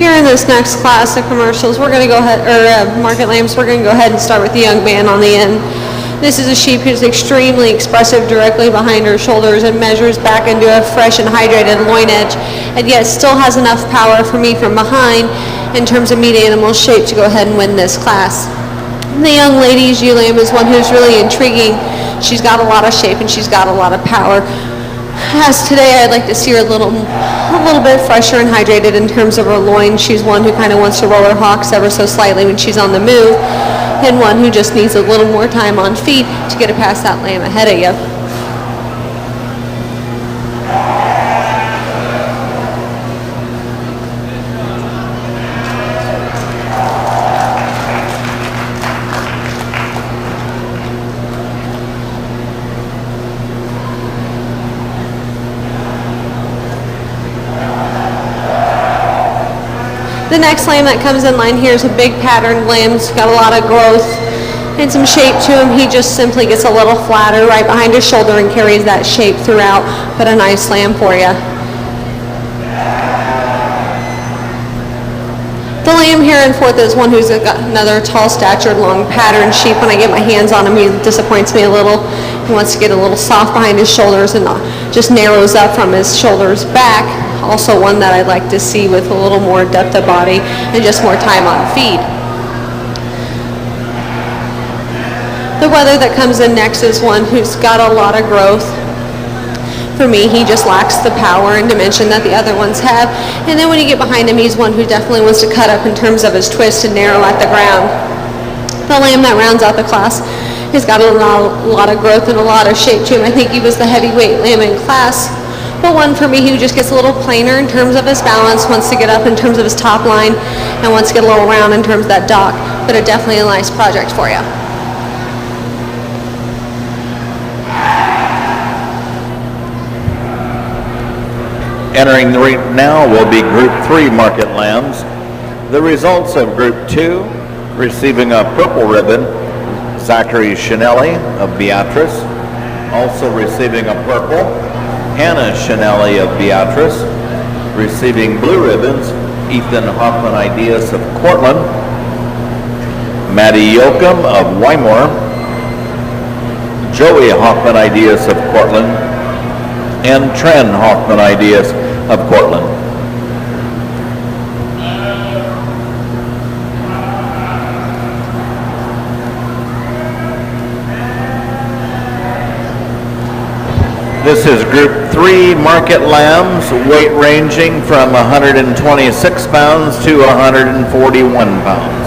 Here in this next class of commercials, we're going to go ahead, or market lambs, we're going to go ahead and start with the young man on the end. This is a sheep who's extremely expressive directly behind her shoulders and measures back into a fresh and hydrated loin edge, and yet still has enough power for me from behind in terms of meat animal shape to go ahead and win this class. The young lady's ewe lamb is one who's really intriguing. She's got a lot of shape and she's got a lot of power. As today, I'd like to see her a little bit fresher and hydrated in terms of her loin. She's one who kind of wants to roll her hocks ever so slightly when she's on the move, and one who just needs a little more time on feet to get it past that lamb ahead of you. The next lamb that comes in line here is a big patterned lamb. He's got a lot of growth and some shape to him. He just simply gets a little flatter right behind his shoulder and carries that shape throughout. But a nice lamb for you. The lamb here in fourth is one who's got another tall statured, long patterned sheep. When I get my hands on him, he disappoints me a little. He wants to get a little soft behind his shoulders and just narrows up from his shoulders back. Also one that I'd like to see with a little more depth of body and just more time on feed. The wether that comes in next is one who's got a lot of growth. For me, he just lacks the power and dimension that the other ones have. And then when you get behind him, he's one who definitely wants to cut up in terms of his twist and narrow at the ground. The lamb that rounds out the class has got a lot of growth and a lot of shape to him. I think he was the heavyweight lamb in class. But one for me who just gets a little plainer in terms of his balance, wants to get up in terms of his top line, and wants to get a little round in terms of that dock. But definitely a nice project for you. Entering the ring now will be Group 3 market lambs. The results of Group 2, receiving a purple ribbon, Zachary Chanelli of Beatrice. Also receiving a purple, Hannah Chanelli of Beatrice. Receiving blue ribbons, Ethan Hoffman Ideas of Cortland, Maddie Yoakum of Wymore, Joey Hoffman Ideas of Cortland, and Tren Hoffman Ideas of Cortland. This is Group 3 market lambs, weight ranging from 126 pounds to 141 pounds.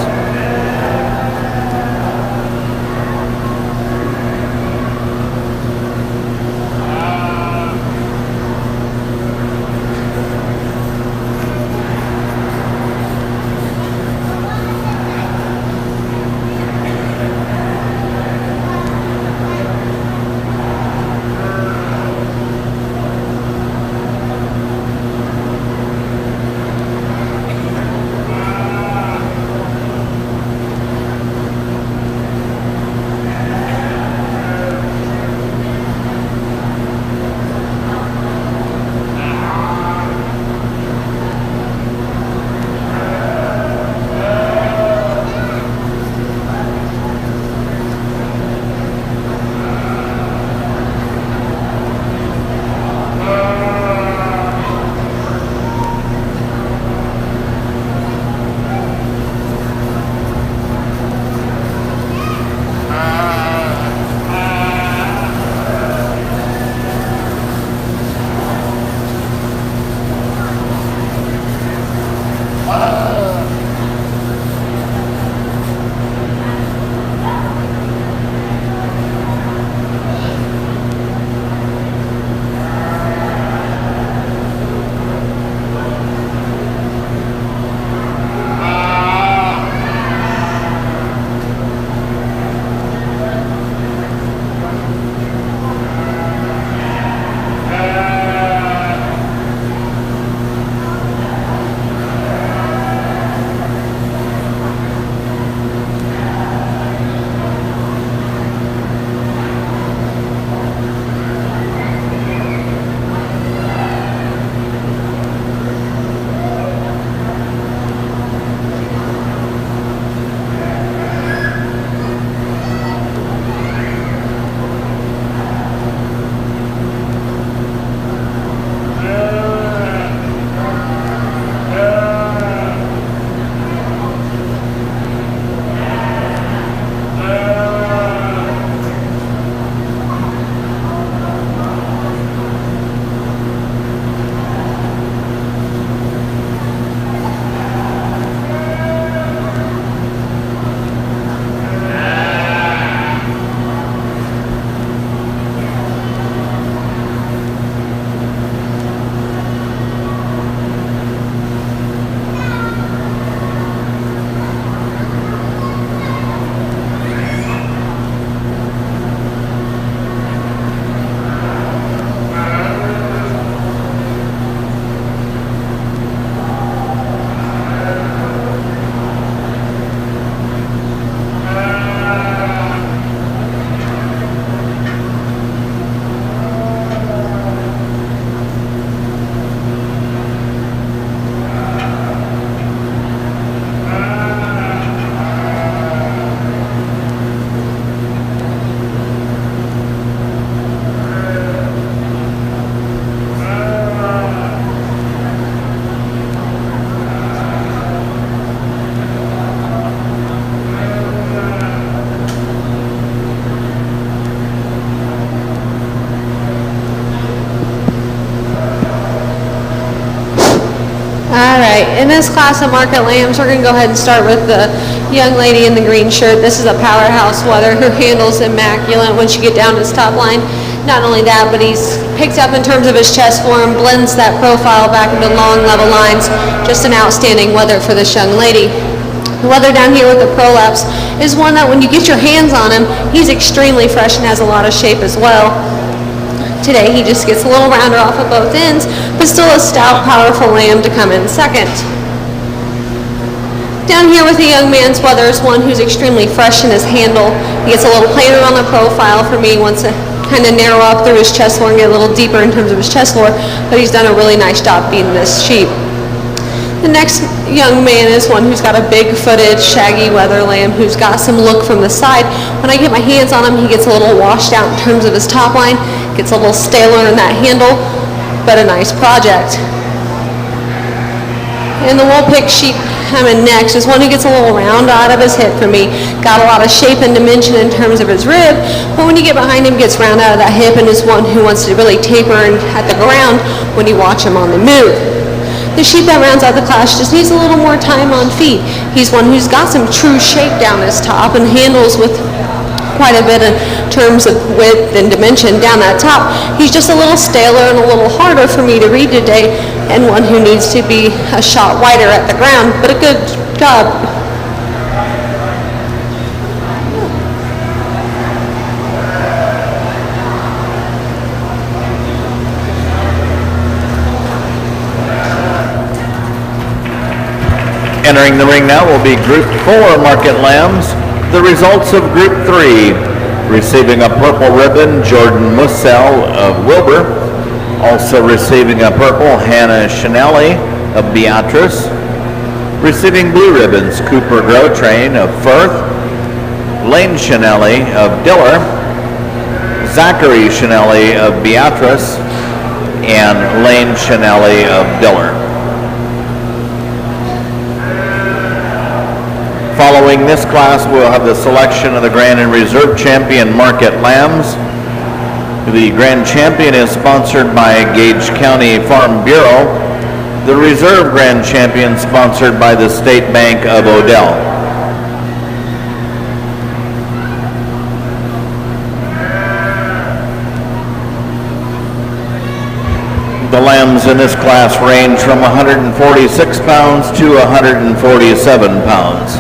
right, in this class of market lambs, we're going to go ahead and start with the young lady in the green shirt. This is a powerhouse wether. Her handle's immaculate once you get down to his top line. Not only that, but he's picked up in terms of his chest form, blends that profile back into long level lines. Just an outstanding wether for this young lady. The wether down here with the prolapse is one that when you get your hands on him, he's extremely fresh and has a lot of shape as well. Today he just gets a little rounder off of both ends, but still a stout, powerful lamb to come in second. Down here with the young man's wether is one who's extremely fresh in his handle. He gets a little plainer on the profile for me, wants to kind of narrow up through his chest floor and get a little deeper in terms of his chest floor, but he's done a really nice job beating this sheep. The next young man is one who's got a big-footed, shaggy wether lamb who's got some look from the side. When I get my hands on him, he gets a little washed out in terms of his top line, gets a little staler in that handle, but a nice project. And the wool-picked sheep coming next is one who gets a little round out of his hip for me. Got a lot of shape and dimension in terms of his rib, but when you get behind him, gets round out of that hip and is one who wants to really taper at the ground when you watch him on the move. The sheep that rounds out the class just needs a little more time on feet. He's one who's got some true shape down his top and handles with quite a bit in terms of width and dimension down that top. He's just a little staler and a little harder for me to read today, and one who needs to be a shot wider at the ground, but a good job. Entering the ring now will be Group 4 market lambs. The results of Group 3. Receiving a purple ribbon, Jordan Mussel of Wilbur. Also receiving a purple, Hannah Chanelli of Beatrice. Receiving blue ribbons, Cooper Grotrain of Firth. Lane Chanelli of Diller. Zachary Chanelli of Beatrice. And Lane Chanelli of Diller. Following this class, we'll have the selection of the Grand and Reserve Champion Market Lambs. The Grand Champion is sponsored by Gage County Farm Bureau. The Reserve Grand Champion sponsored by the State Bank of Odell. The lambs in this class range from 146 pounds to 147 pounds.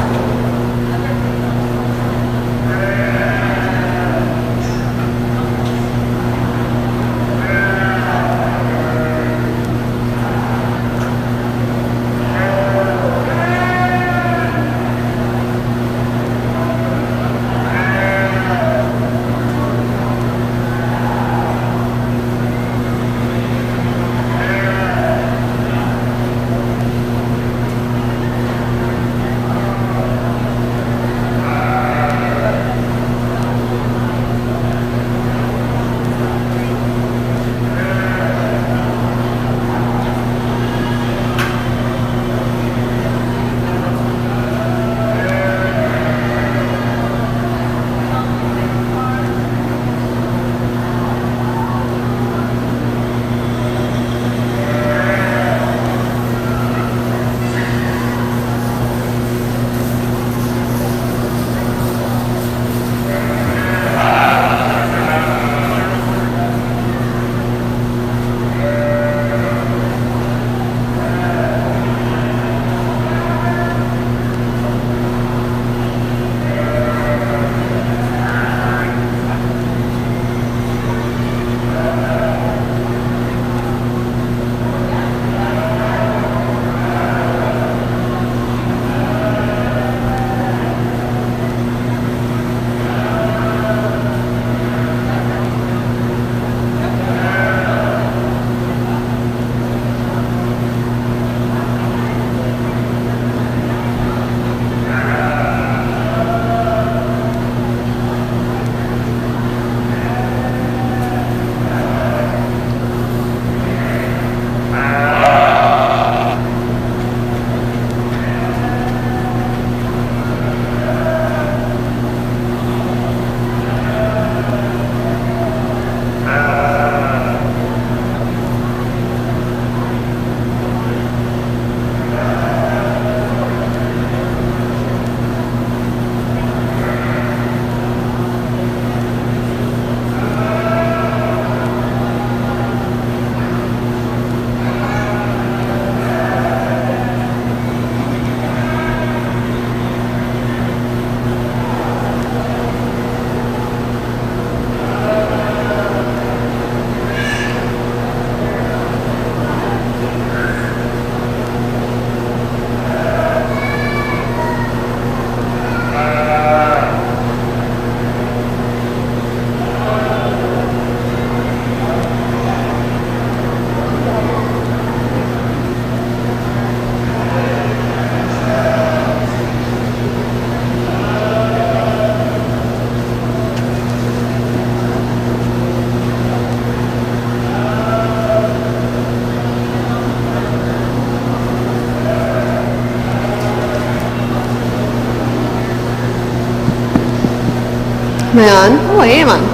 Am I on? Oh, I am on.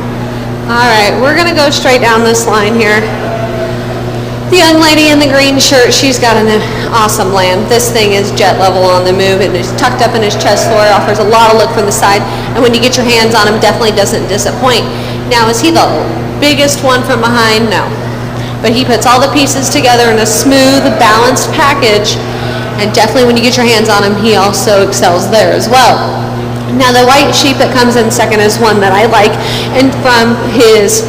All right, we're gonna go straight down this line here. The young lady in the green shirt, she's got an awesome lamb. This thing is jet level on the move. It is tucked up in his chest floor, offers a lot of look from the side, and when you get your hands on him, definitely doesn't disappoint. Now, is he the biggest one from behind? No. But he puts all the pieces together in a smooth, balanced package, and definitely when you get your hands on him, he also excels there as well. Now, the white sheep that comes in second is one that I like, and from his...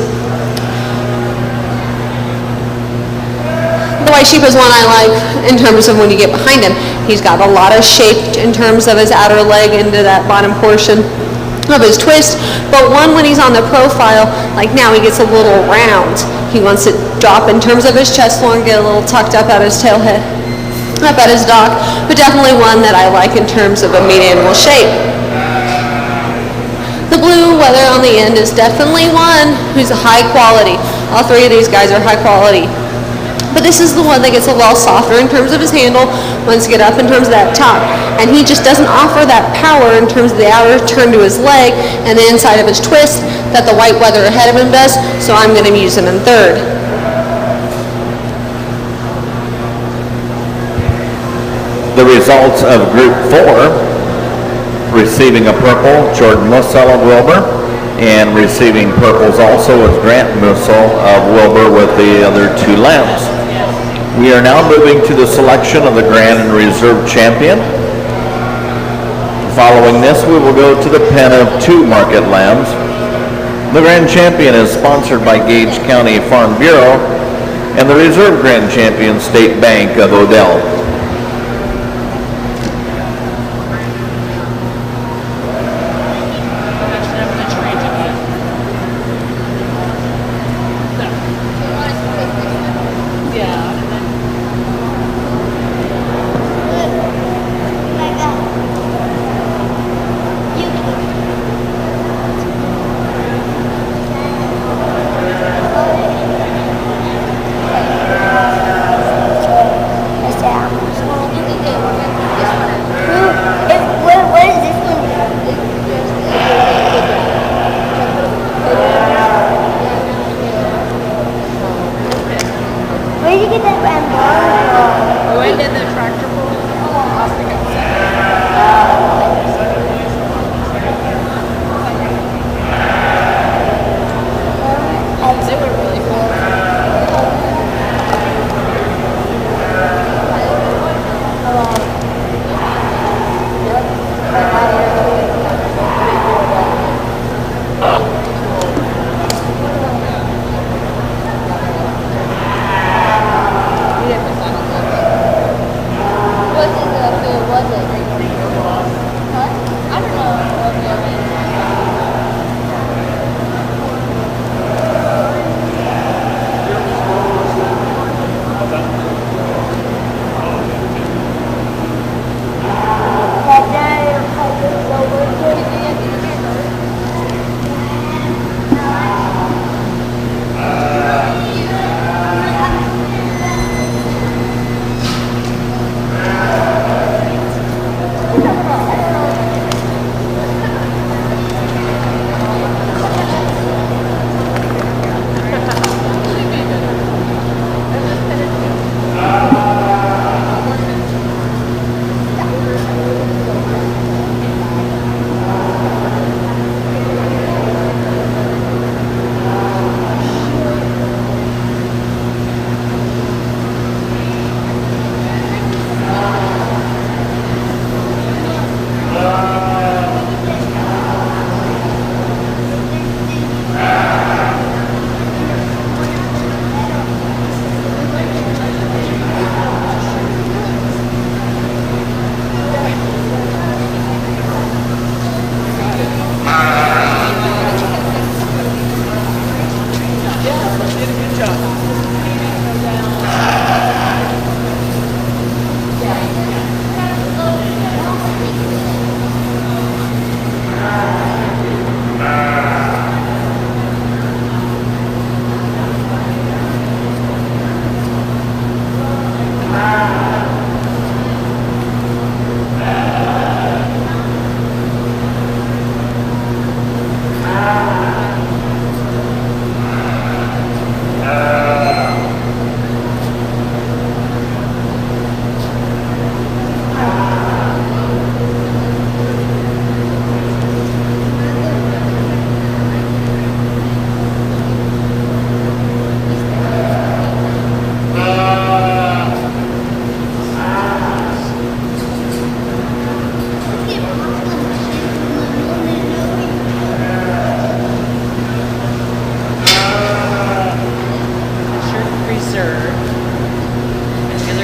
The white sheep is one I like in terms of when you get behind him. He's got a lot of shape in terms of his outer leg into that bottom portion of his twist, but one when he's on the profile, like now he gets a little round. He wants to drop in terms of his chest floor and get a little tucked up at his tail head, up at his dock, but definitely one that I like in terms of a medium shape. The blue weather on the end is definitely one who's a high quality. All three of these guys are high quality. But this is the one that gets a little softer in terms of his handle, wants to get up in terms of that top. And he just doesn't offer that power in terms of the outer turn to his leg and the inside of his twist that the white weather ahead of him does, so I'm going to use him in third. The results of Group 4, receiving a purple, Jordan Mussel of Wilbur, and receiving purples also was Grant Mussel of Wilbur with the other two lambs. We are now moving to the selection of the Grand and Reserve Champion. Following this, we will go to the pen of 2 market lambs. The Grand Champion is sponsored by Gage County Farm Bureau and the Reserve Grand Champion State Bank of Odell.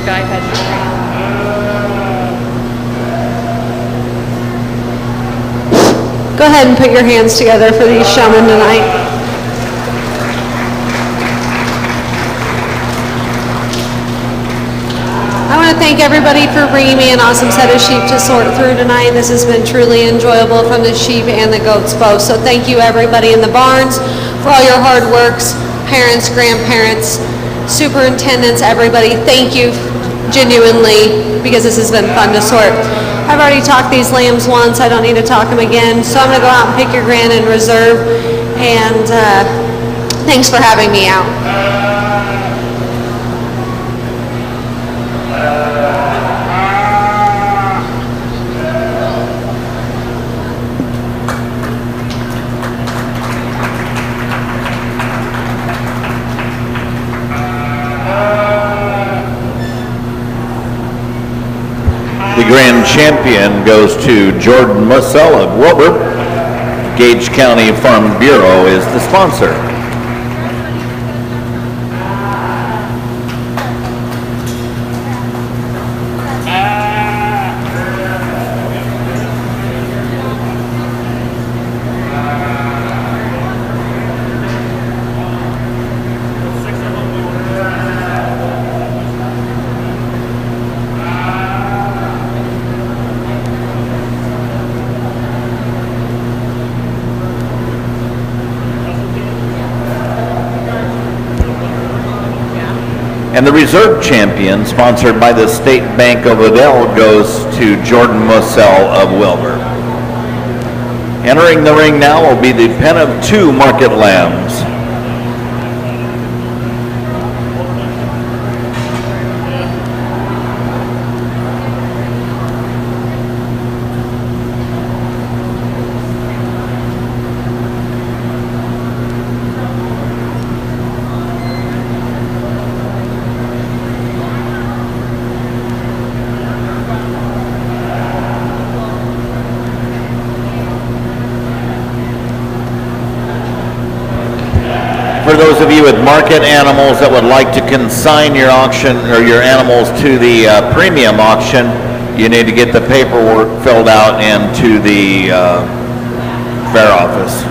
guy had no Go ahead and put your hands together for these showmen tonight. I want to thank everybody for bringing me an awesome set of sheep to sort through tonight. This has been truly enjoyable from the sheep and the goats both. So thank you everybody in the barns for all your hard works, parents, grandparents, superintendents, everybody. Thank you genuinely, because this has been fun to sort. I've already talked these lambs once. I don't need to talk them again. So I'm going to go out and pick your grand and reserve. And thanks for having me out. The grand champion goes to Jordan Mussell of Wilbur. Gage County Farm Bureau is the sponsor. And the reserve champion, sponsored by the State Bank of Adel, goes to Jordan Mussell of Wilbur. Entering the ring now will be the pen of 2 market lambs. For those of you with market animals that would like to consign your auction or your animals to the premium auction, you need to get the paperwork filled out and to the fair office.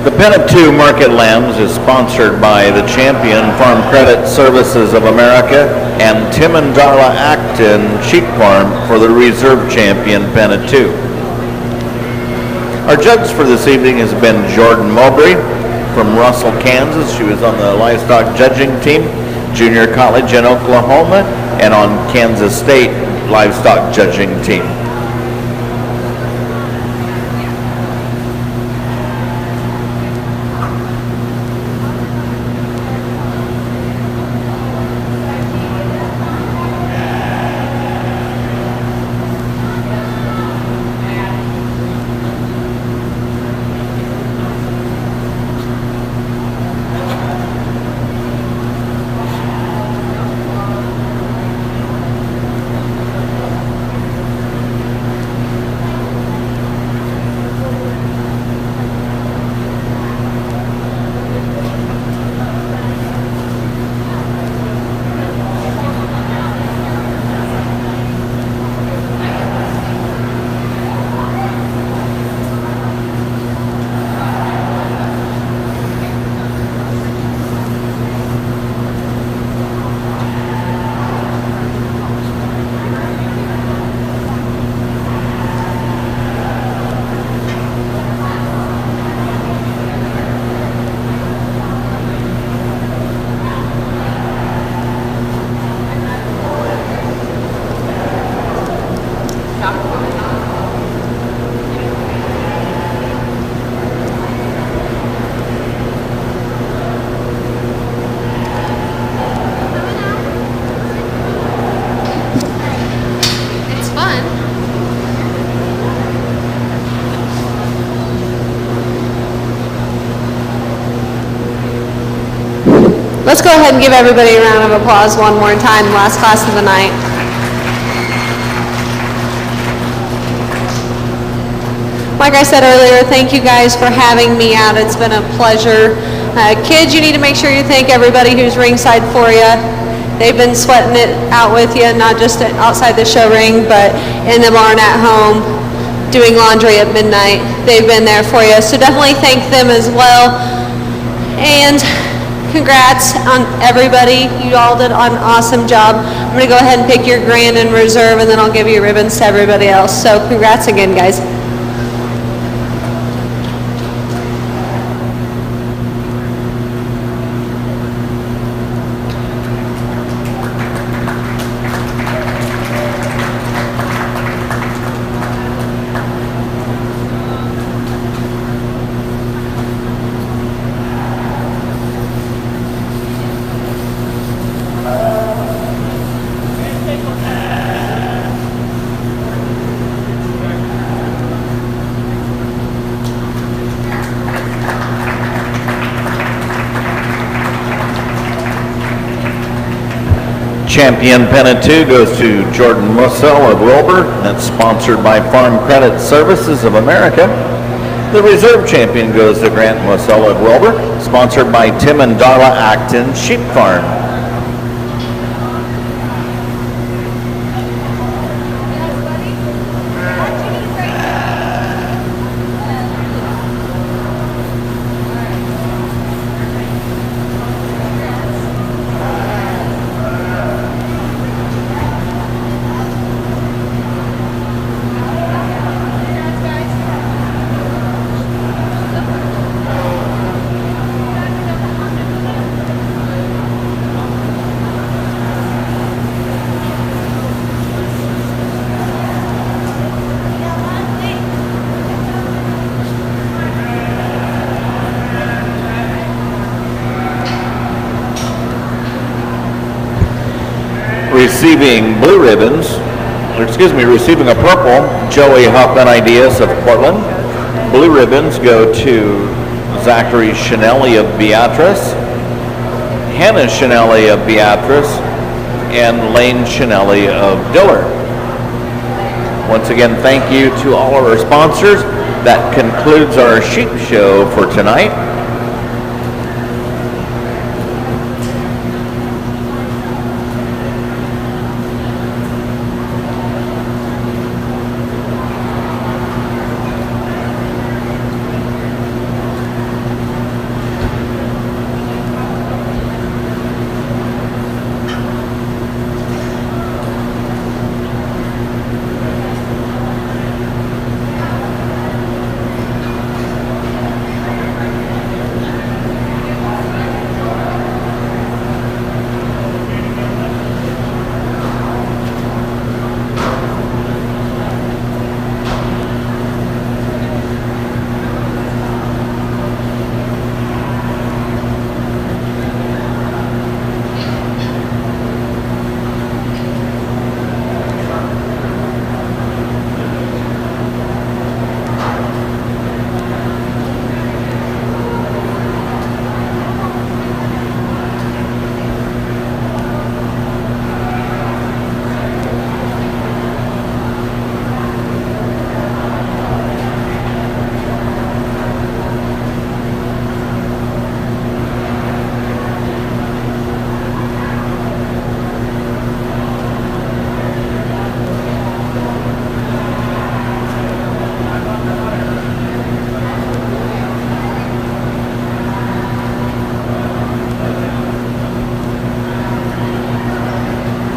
The pen of 2 market lambs is sponsored by the champion Farm Credit Services of America and Tim and Darla Acton Sheep Farm for the reserve champion pen of 2. Our judge for this evening has been Jordan Mowbray from Russell, Kansas. She was on the livestock judging team, junior college in Oklahoma, and on Kansas State livestock judging team. Let's go ahead and give everybody a round of applause one more time, last class of the night. Like I said earlier, thank you guys for having me out. It's been a pleasure. Kids, you need to make sure you thank everybody who's ringside for you. They've been sweating it out with you, not just outside the show ring, but in the barn at home, doing laundry at midnight. They've been there for you. So definitely thank them as well. And congrats on everybody. You all did an awesome job. I'm going to go ahead and pick your grand and reserve, and then I'll give you ribbons to everybody else. So congrats again, guys. Champion pennant 2 goes to Jordan Mussel of Wilbur. That's sponsored by Farm Credit Services of America. The reserve champion goes to Grant Mussel of Wilbur, sponsored by Tim and Darla Acton Sheep Farm. Receiving blue ribbons, receiving a purple, Joey Huffman-Ideas of Portland. Blue ribbons go to Zachary Chanelli of Beatrice, Hannah Chanelli of Beatrice, and Lane Chanelli of Diller. Once again, thank you to all of our sponsors. That concludes our sheep show for tonight.